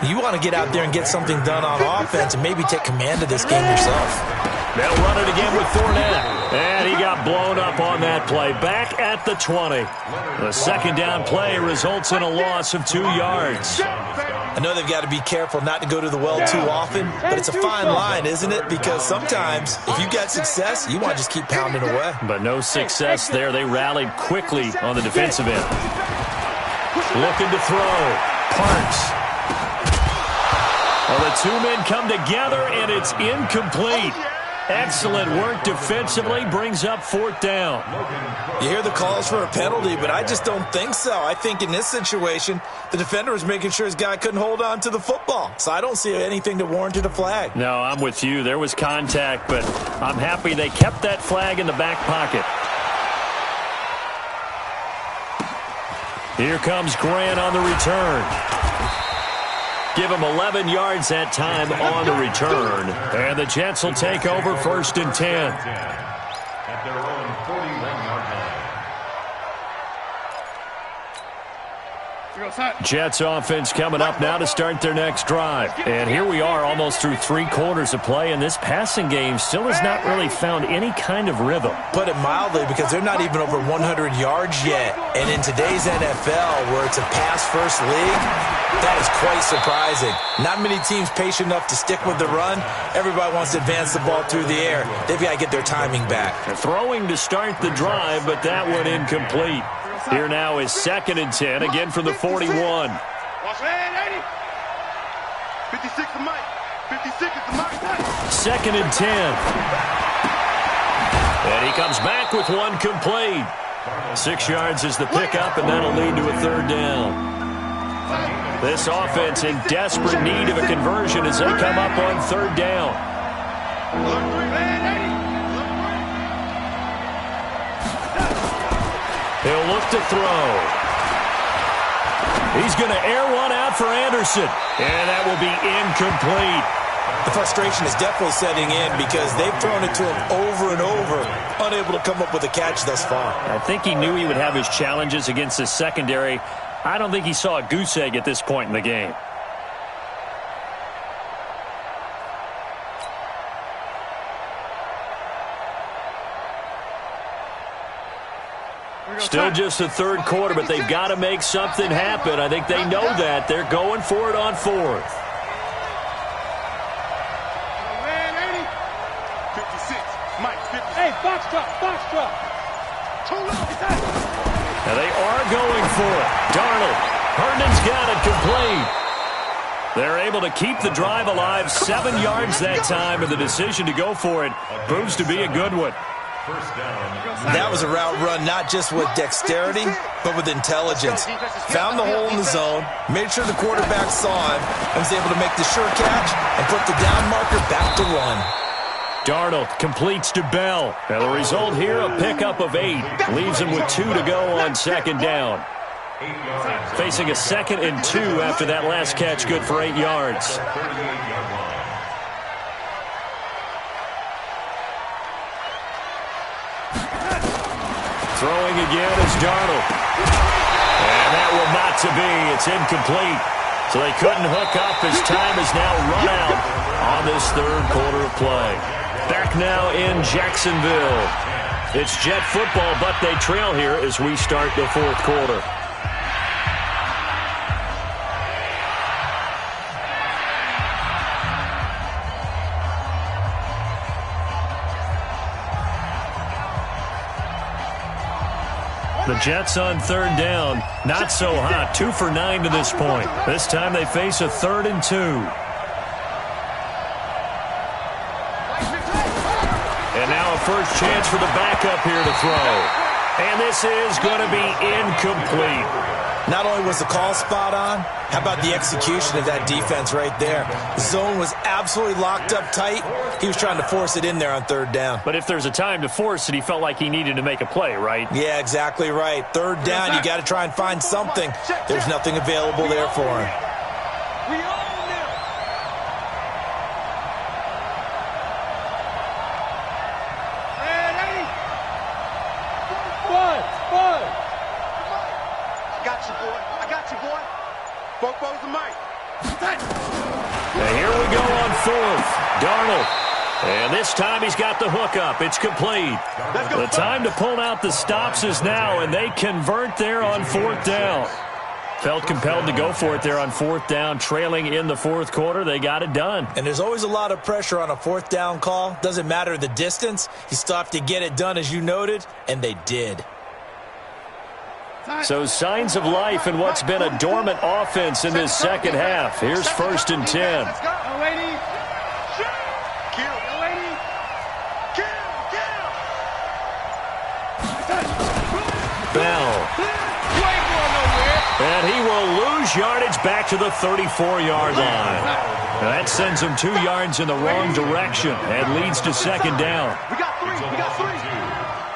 Speaker 5: You want to get out there and get something done on offense and maybe take command of this game yourself.
Speaker 2: They'll run it again with Fournette. And he got blown up on that play. Back at the 20. The 2nd down play results in a loss of 2 yards.
Speaker 5: I know they've got to be careful not to go to the well too often, but it's a fine line, isn't it? Because sometimes, if you get success, you want to just keep pounding away.
Speaker 2: But no success there. They rallied quickly on the defensive end. Looking to throw. Parks. Well, the 2 men come together, and it's incomplete. Excellent work defensively, brings up 4th down.
Speaker 5: You hear the calls for a penalty, but I just don't think so. I think in this situation, the defender was making sure his guy couldn't hold on to the football. So I don't see anything that warranted a flag.
Speaker 2: No, I'm with you. There was contact, but I'm happy they kept that flag in the back pocket. Here comes Grant on the return. Give him 11 yards that time on the return. And the Jets will take over 1st and 10.
Speaker 3: At their own 41-yard line.
Speaker 2: Jets offense coming up now to start their next drive. And here we are almost through 3 quarters of play, and this passing game still has not really found any kind of rhythm.
Speaker 5: Put it mildly, because they're not even over 100 yards yet. And in today's NFL, where it's a pass-first league, that is quite surprising. Not many teams patient enough to stick with the run. Everybody wants to advance the ball through the air. They've got to get their timing back.
Speaker 2: They're throwing to start the drive, but that one incomplete. Here now is 2nd and 10, again from the 41.
Speaker 6: Watch man, 80. 56 to Mike. 56 is the Mike.
Speaker 2: 2nd and 10. And he comes back with one complete. 6 yards is the pickup, and that'll lead to a 3rd down. This offense in desperate need of a conversion as they come up on 3rd down. He'll look to throw. He's going to air one out for Anderson, and that will be incomplete.
Speaker 5: The frustration is definitely setting in because they've thrown it to him over and over, unable to come up with a catch thus far.
Speaker 2: I think he knew he would have his challenges against the secondary. I don't think he saw a goose egg at this point in the game. Still just the 3rd quarter, but they've got to make something happen. I think they know that. They're going for it on 4th.
Speaker 6: 56. Mike, 56.
Speaker 4: Hey, box drop.
Speaker 2: Now they are going for it. Darnold. Herndon's got it complete. They're able to keep the drive alive. 7 yards that time, and the decision to go for it proves to be a good one.
Speaker 5: That was a route run not just with dexterity, but with intelligence. Found the hole in the zone, made sure the quarterback saw him, and was able to make the sure catch and put the down marker back to 1.
Speaker 2: Darnold completes to Bell. And the result here, a pickup of 8. Leaves him with 2 to go on 2nd down. Facing a 2nd and 2 after that last catch, good for 8 yards. Throwing again is Darnold. And that will not to be. It's incomplete. So they couldn't hook up as time is now run out on this 3rd quarter of play. Back now in Jacksonville. It's Jet football, but they trail here as we start the 4th quarter. The Jets on third down. Not so hot. 2 for 9 to this point. This time they face a 3rd and 2. And now a first chance for the backup here to throw. And this is going to be incomplete.
Speaker 5: Not only was the call spot on, how about the execution of that defense right there? The zone was absolutely locked up tight. He was trying to force it in there on third down.
Speaker 2: But if there's a time to force it, he felt like he needed to make a play, right?
Speaker 5: Yeah, exactly right. Third down, you got to try and find something. There's nothing available there for him.
Speaker 4: We own them. Ready? Bud.
Speaker 6: I got you, boy. Bobo's the mic.
Speaker 2: And here we go on 4th. Darnold. And this time he's got the hook up. It's complete. The time to pull out the stops is now, and they convert there on 4th down. Felt compelled to go for it there on 4th down, trailing in the 4th quarter. They got it done.
Speaker 5: And there's always a lot of pressure on a 4th down call. Doesn't matter the distance. You still have to get it done, as you noted, and they did.
Speaker 2: So signs of life in what's been a dormant offense in this second half. Here's 1st and 10. Bell. And he will lose yardage back to the 34-yard line. That sends him 2 yards in the wrong direction and leads to 2nd down.
Speaker 6: We got three.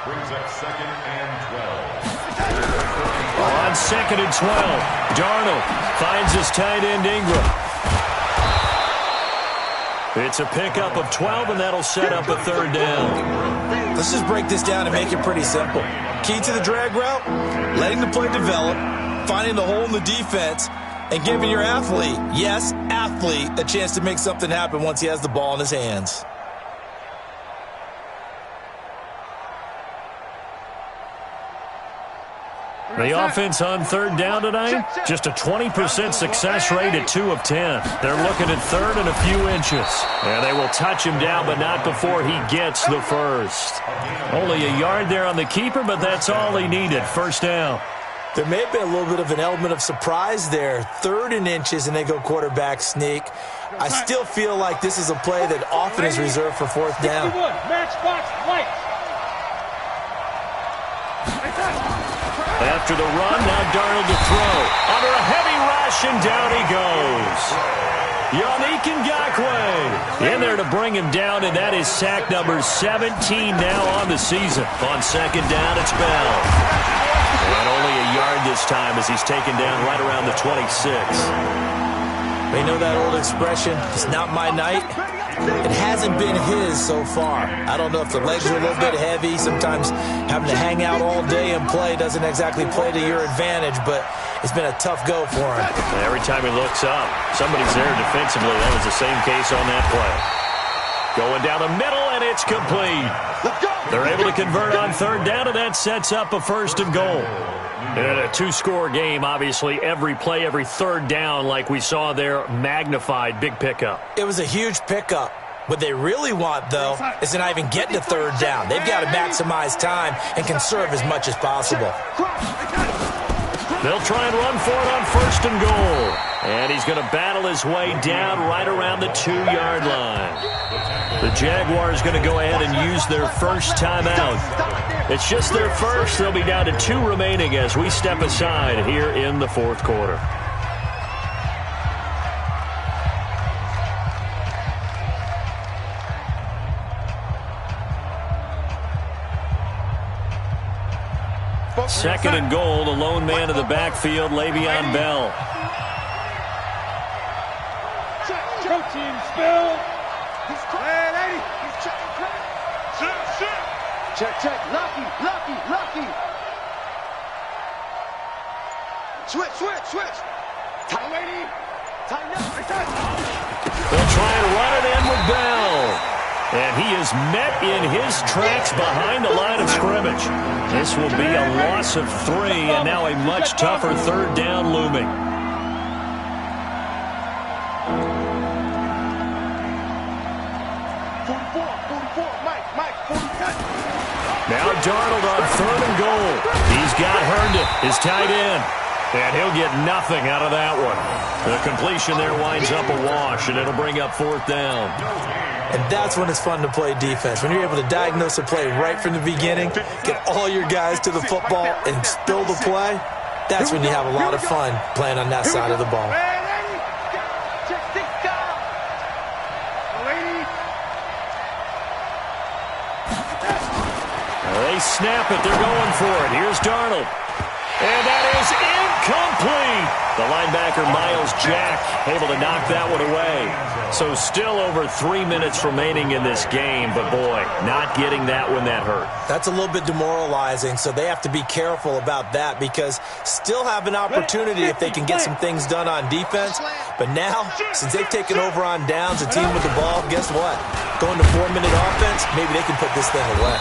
Speaker 3: Brings up 2nd and 12.
Speaker 2: On 2nd and 12, Darnold finds his tight end Ingram. It's a pickup of 12, and that'll set up a 3rd down.
Speaker 5: Let's just break this down and make it pretty simple. Key to the drag route, letting the play develop, finding the hole in the defense, and giving your athlete, yes, athlete, a chance to make something happen once he has the ball in his hands.
Speaker 2: The offense on 3rd down tonight, just a 20% success rate at 2 of 10. They're looking at 3rd and a few inches. And they will touch him down, but not before he gets the first. Only a yard there on the keeper, but that's all he needed. 1st down.
Speaker 5: There may have been a little bit of an element of surprise there. 3rd and inches, and they go quarterback sneak. I still feel like this is a play that often is reserved for 4th down.
Speaker 4: Matchbox lights.
Speaker 2: After the run, now Darnold to throw. Under a heavy rush, and down he goes. Yannick Ngakoue in there to bring him down, and that is sack number 17 now on the season. On 2nd down, it's Bell. And only a yard this time as he's taken down right around the 26.
Speaker 5: They know that old expression, it's not my night. It hasn't been his so far. I don't know if the legs are a little bit heavy. Sometimes having to hang out all day and play doesn't exactly play to your advantage, but it's been a tough go for him.
Speaker 2: Every time he looks up, somebody's there defensively. That was the same case on that play. Going down the middle, and it's complete. They're able to convert on 3rd down, and that sets up a 1st and goal. In a 2-score game, obviously, every play, every 3rd down, like we saw there, magnified, big pickup.
Speaker 5: It was a huge pickup. What they really want, though, is to not even get to 3rd down. They've got to maximize time and conserve as much as possible.
Speaker 2: They'll try and run for it on 1st and goal. And he's going to battle his way down right around the 2-yard line. The Jaguars going to go ahead and use their first timeout. It's just their first. They'll be down to 2 remaining as we step aside here in the 4th quarter. Second and goal, the lone man in the backfield, Le'Veon Bell.
Speaker 4: Go team, spill. Ready. Check. Lucky. Switch. Tight lady. Tighten up.
Speaker 2: They'll try and run it in with Bell. And he is met in his tracks behind the line of scrimmage. This will be a loss of 3, and now a much tougher 3rd down looming. Now Darnold on 3rd and goal. He's got Herndon is tight end. And he'll get nothing out of that one. The completion there winds up a wash, and it'll bring up 4th down.
Speaker 5: And that's when it's fun to play defense. When you're able to diagnose a play right from the beginning, get all your guys to the football, and spill the play, that's when you have a lot of fun playing on that side of the ball.
Speaker 2: They snap it. They're going for it. Here's Darnold. And that is incomplete. The linebacker, Miles Jack, able to knock that one away. So still over 3 minutes remaining in this game, but boy, not getting that one that hurt.
Speaker 5: That's a little bit demoralizing, so they have to be careful about that because still have an opportunity if they can get some things done on defense. But now, since they've taken over on downs, a team with the ball, guess what? Going to 4-minute offense, maybe they can put this thing away.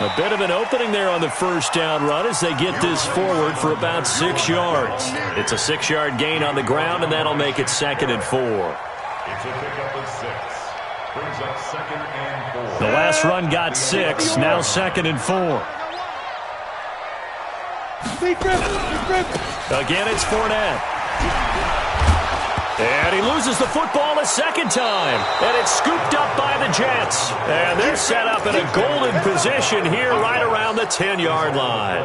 Speaker 2: A bit of an opening there on the first down run as they get this forward for about 6 yards. It's a 6-yard gain on the ground, and that'll make it 2nd and 4.
Speaker 3: It's a pickup of 6. Brings up 2nd and 4.
Speaker 2: The last run got 6, now 2nd and 4. Again, it's Fournette. And he loses the football a second time. And it's scooped up by the Jets. And they're set up in a golden position here right around the 10-yard line.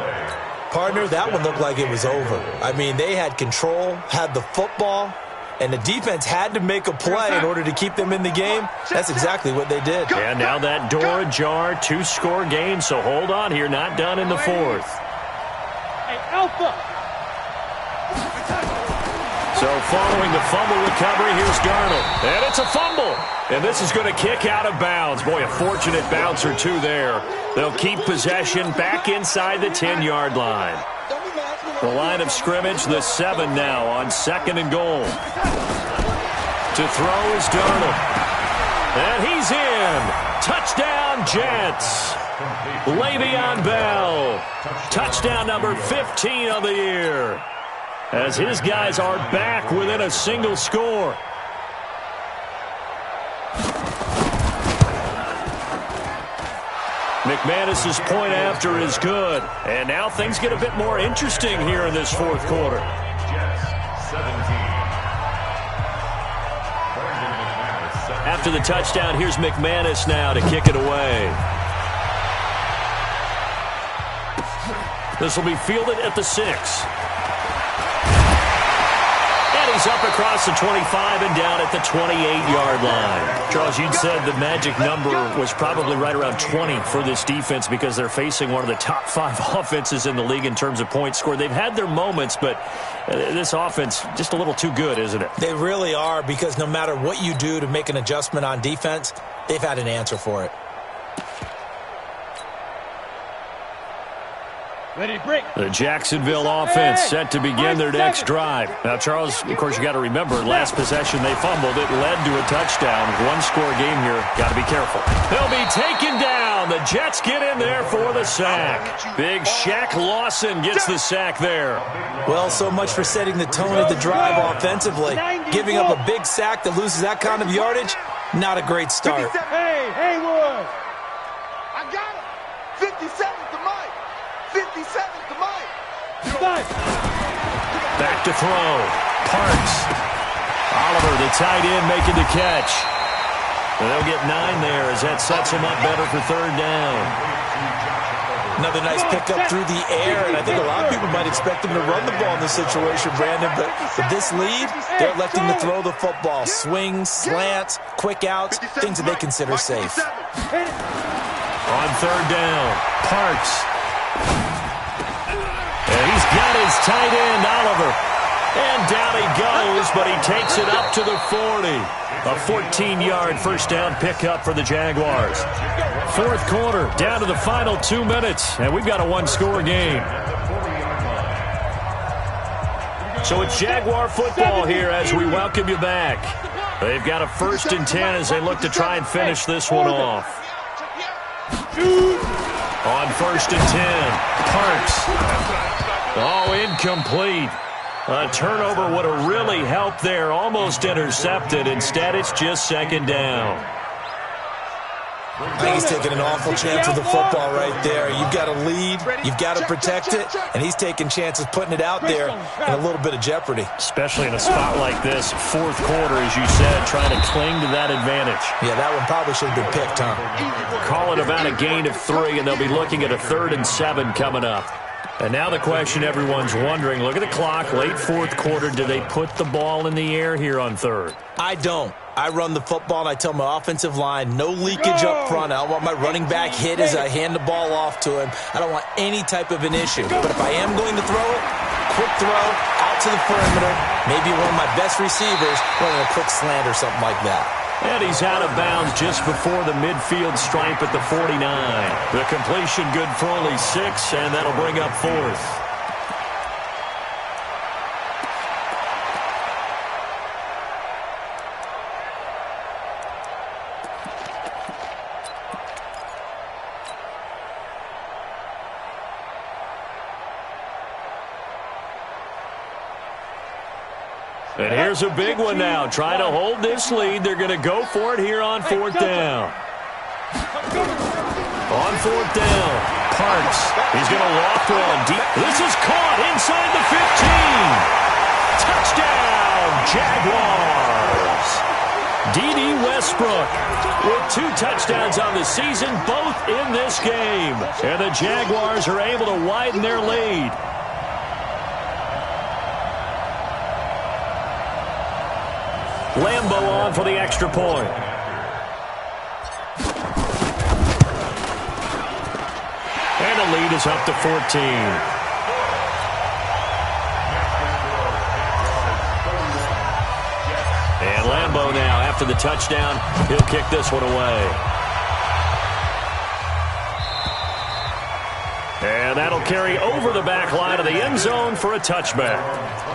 Speaker 5: Partner, that one looked like it was over. I mean, they had control, had the football, and the defense had to make a play in order to keep them in the game. That's exactly what they did.
Speaker 2: And now that door ajar, 2-score game. So hold on here, not done in the 4th.
Speaker 4: Hey, Alpha.
Speaker 2: So following the fumble recovery, here's Darnold. And it's a fumble. And this is going to kick out of bounds. Boy, a fortunate bounce or two there. They'll keep possession back inside the 10-yard line. The line of scrimmage, the 7 now on 2nd and goal. To throw is Darnold. And he's in. Touchdown, Jets. Le'Veon Bell. Touchdown number 15 of the year. As his guys are back within a single score. McManus's point after is good. And now things get a bit more interesting here in this 4th quarter. After the touchdown, here's McManus now to kick it away. This will be fielded at the 6. He's up across the 25 and down at the 28-yard line. Charles, you'd said the magic number was probably right around 20 for this defense because they're facing one of the top 5 offenses in the league in terms of points scored. They've had their moments, but this offense just a little too good, isn't it?
Speaker 5: They really are because no matter what you do to make an adjustment on defense, they've had an answer for it.
Speaker 4: Ready, break.
Speaker 2: The Jacksonville offense set to begin their next drive. Now, Charles, of course, you got to remember, last possession they fumbled. It led to a touchdown. 1-score game here. Got to be careful. They'll be taken down. The Jets get in there for the sack. Big Shaq Lawson gets the sack there.
Speaker 5: Well, so much for setting the tone of the drive offensively. Giving up a big sack that loses that kind of yardage, not a great start.
Speaker 4: Hey, Haywood.
Speaker 6: I got it. 57 to Mike. 57 to Mike.
Speaker 2: Back to throw. Parks. Oliver, the tight end, making the catch. And they'll get 9 there as that sets him up better for 3rd down.
Speaker 5: Another nice pickup through the air, and I think a lot of people might expect them to run the ball in this situation, Brandon, but with this lead, they're electing to throw the football. Swings, slants, quick outs, things that they consider safe.
Speaker 2: On 3rd down, Parks. And he's got his tight end, Oliver. And down he goes, but he takes it up to the 40. A 14-yard first down pickup for the Jaguars. 4th quarter, down to the final 2 minutes, and we've got a 1-score game. So it's Jaguar football here as we welcome you back. They've got a 1st and 10 as they look to try and finish this one off. On 1st and 10, Parks. Oh, incomplete. A turnover would have really helped there. Almost intercepted. Instead, it's just 2nd down.
Speaker 5: I think he's taking an awful chance with the football right there. You've got to lead, you've got to protect it, and he's taking chances putting it out there in a little bit of jeopardy.
Speaker 2: Especially in a spot like this, fourth quarter, as you said, trying to cling to that advantage.
Speaker 5: Yeah, that one probably should have been picked, huh?
Speaker 2: Call it about a gain of 3, and they'll be looking at a 3rd and 7 coming up. And now the question everyone's wondering, look at the clock, late fourth quarter, do they put the ball in the air here on 3rd?
Speaker 5: I don't. I run the football, and I tell my offensive line, no leakage up front. I don't want my running back hit as I hand the ball off to him. I don't want any type of an issue. But if I am going to throw it, quick throw, out to the perimeter, maybe one of my best receivers running a quick slant or something like that.
Speaker 2: And he's out of bounds just before the midfield stripe at the 49. The completion good for only 6, and that'll bring up 4th. And here's a big one now. Trying to hold this lead. They're going to go for it here on 4th down. On 4th down, Parks. He's going to loft one deep. This is caught inside the 15. Touchdown, Jaguars. D.D. Westbrook with 2 touchdowns on the season, both in this game. And the Jaguars are able to widen their lead. Lambo on for the extra point. And the lead is up to 14. And Lambo now, after the touchdown, he'll kick this one away. And that'll carry over the back line of the end zone for a touchback.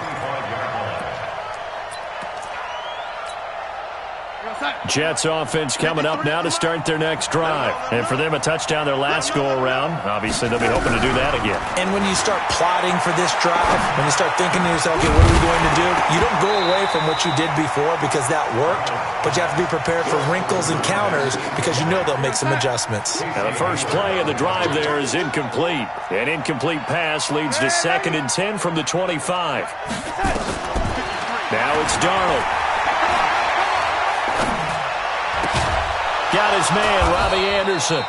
Speaker 2: Jets offense coming up now to start their next drive. And for them, a touchdown their last go-around. Obviously, they'll be hoping to do that again.
Speaker 5: And when you start plotting for this drive, when you start thinking to yourself, okay, what are we going to do? You don't go away from what you did before because that worked, but you have to be prepared for wrinkles and counters because you know they'll make some adjustments.
Speaker 2: And the first play of the drive there is incomplete. An incomplete pass leads to 2nd and 10 from the 25. Now it's Darnold. Got his man, Robbie Anderson.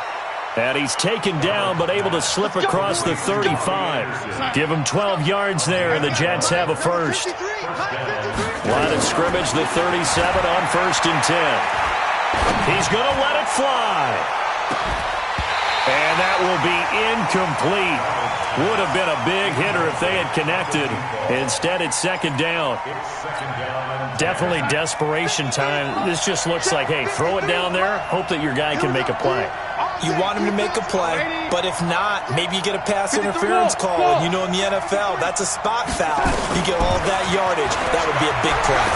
Speaker 2: And he's taken down but able to slip across the 35. Give him 12 yards there, and the Jets have a first. Line of scrimmage, the 37 on 1st and 10. He's going to let it fly. And that will be incomplete. Would have been a big hitter if they had connected. Instead, it's 2nd down. Definitely desperation time. This just looks like, hey, throw it down there, hope that your guy can make a play.
Speaker 5: You want him to make a play, but if not, maybe you get a pass interference call. And you know in the NFL, that's a spot foul. You get all that yardage. That would be a big play.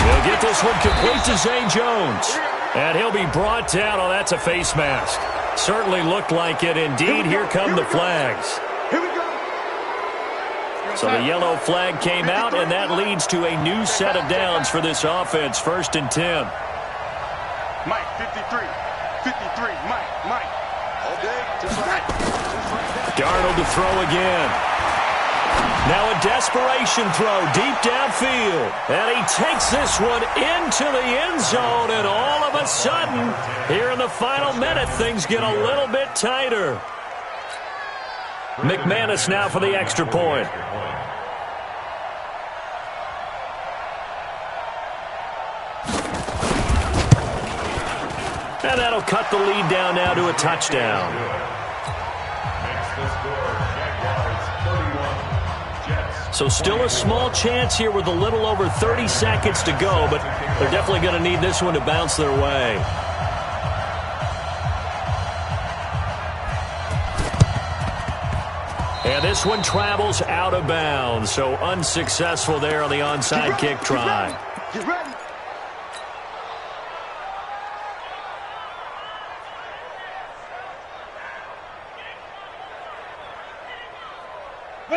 Speaker 2: He'll get this one complete to Zay Jones. And he'll be brought down. Oh, that's a face mask. Certainly looked like it. Indeed, here come the flags. So the yellow flag came out, and that leads to a new set of downs for this offense. 1st and 10.
Speaker 6: Mike, 53. 53, Mike. All day, just like that.
Speaker 2: Darnold to throw again. Now a desperation throw deep downfield. And he takes this one into the end zone, and all of a sudden, here in the final minute, things get a little bit tighter. McManus now for the extra point. And that'll cut the lead down now to a touchdown. So still a small chance here with a little over 30 seconds to go, but they're definitely going to need this one to bounce their way. And this one travels out of bounds, so unsuccessful there on the onside kick try.
Speaker 6: Get ready.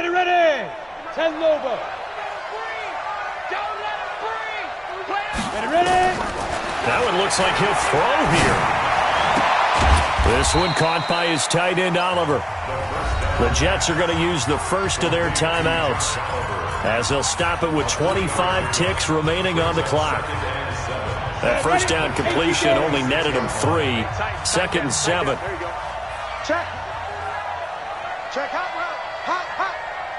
Speaker 4: Ready. 10 Lobo. Don't let him breathe. Ready.
Speaker 2: That one looks like he'll throw here. This one caught by his tight end, Oliver. The Jets are going to use the first of their timeouts as they'll stop it with 25 ticks remaining on the clock. That first down completion only netted him 3. 2nd and 7.
Speaker 6: Check. Check. Hot route. Hot.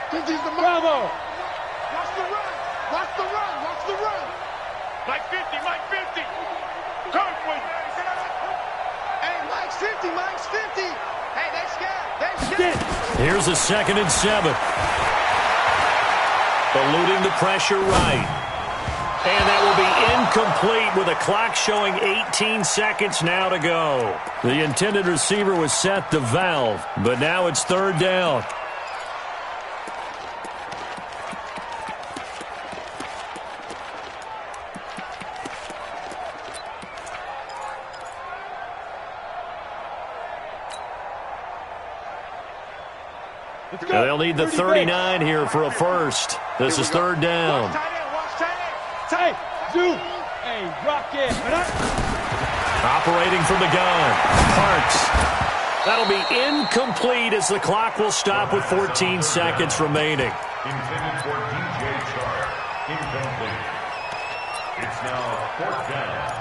Speaker 6: He's the Bravo. Watch the run. Watch the run. Watch the run. Mike 50. Mike 50. Come with it. Hey, Mike's 50. Mike's 50. Hey, they scared. They scared.
Speaker 2: Here's a 2nd and 7. Eluding the pressure right. And that will be incomplete with a clock showing 18 seconds now to go. The intended receiver was set to Valve, but now it's 3rd down. They'll need the 39 here for a first. This is 3rd down.
Speaker 4: Tight, do, hey, rock it.
Speaker 2: Operating from the gun, Parks. That'll be incomplete as the clock will stop with 14 seconds remaining.
Speaker 3: Intended for DJ Chark. Incomplete. It's now 4th down.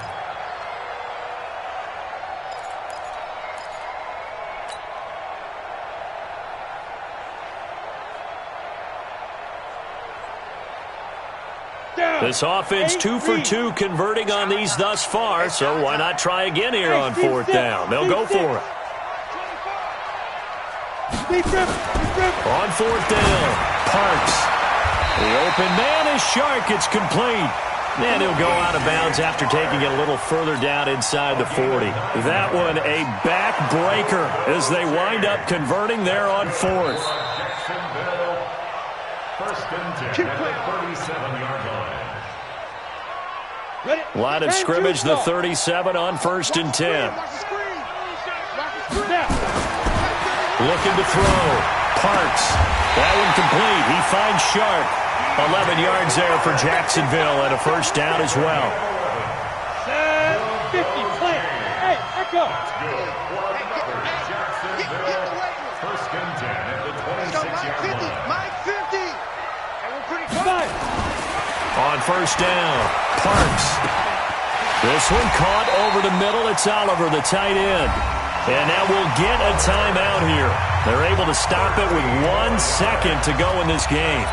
Speaker 2: This offense 2 for 2 converting on these thus far, so why not try again here on 4th down? They'll go for it. On 4th down, Parks. The open man is Shark. It's complete. And he'll go out of bounds after taking it a little further down inside the 40. That one a backbreaker as they wind up converting there on 4th.
Speaker 3: First and 10 at the 37-yard line.
Speaker 2: Line of scrimmage, the 37 on 1st and 10. Looking to throw. Parks. That one complete. He finds Shark. 11 yards there for Jacksonville and a first down as well.
Speaker 4: 50, play. Hey, echo.
Speaker 3: First and 10 at the 26-yard line.
Speaker 6: Mike 50.
Speaker 2: On 1st down, Parks. This one caught over the middle. It's Oliver, the tight end. And now we'll get a timeout here. They're able to stop it with 1 second to go in this game.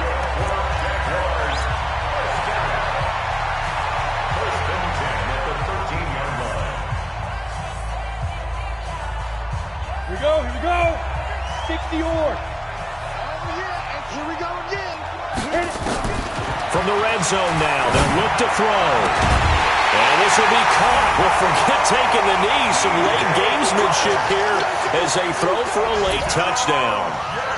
Speaker 3: First and 10 at the 13-yard line.
Speaker 4: Here we go. 60 or.
Speaker 6: Here we go again.
Speaker 4: Hit it.
Speaker 2: From the red zone now, they'll look to throw. And this will be caught. Well, forget taking the knee. Some late gamesmanship here as they throw for a late touchdown.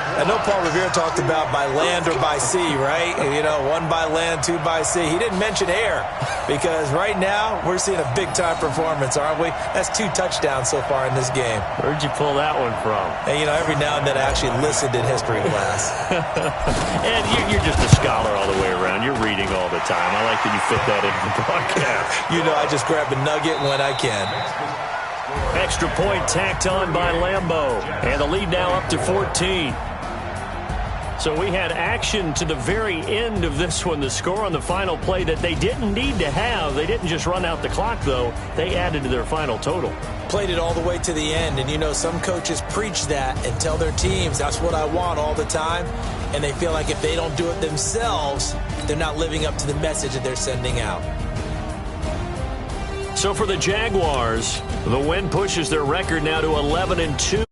Speaker 5: I know Paul Revere talked about by land or by sea, right? You know, 1 by land, 2 by sea. He didn't mention air because right now we're seeing a big-time performance, aren't we? That's 2 touchdowns so far in this game.
Speaker 2: Where'd you pull that one from?
Speaker 5: And, you know, every now and then I actually listened in history class.
Speaker 2: And you're just a scholar all the way around. You're reading all the time. I like that you fit that into the broadcast.
Speaker 5: You know, I just grab a nugget when I can.
Speaker 2: Extra point tacked on by Lambeau. And the lead now up to 14. So we had action to the very end of this one. The score on the final play that they didn't need to have. They didn't just run out the clock, though. They added to their final total.
Speaker 5: Played it all the way to the end. And, you know, some coaches preach that and tell their teams, that's what I want all the time. And they feel like if they don't do it themselves, they're not living up to the message that they're sending out.
Speaker 2: So for the Jaguars, the win pushes their record now to 11-2.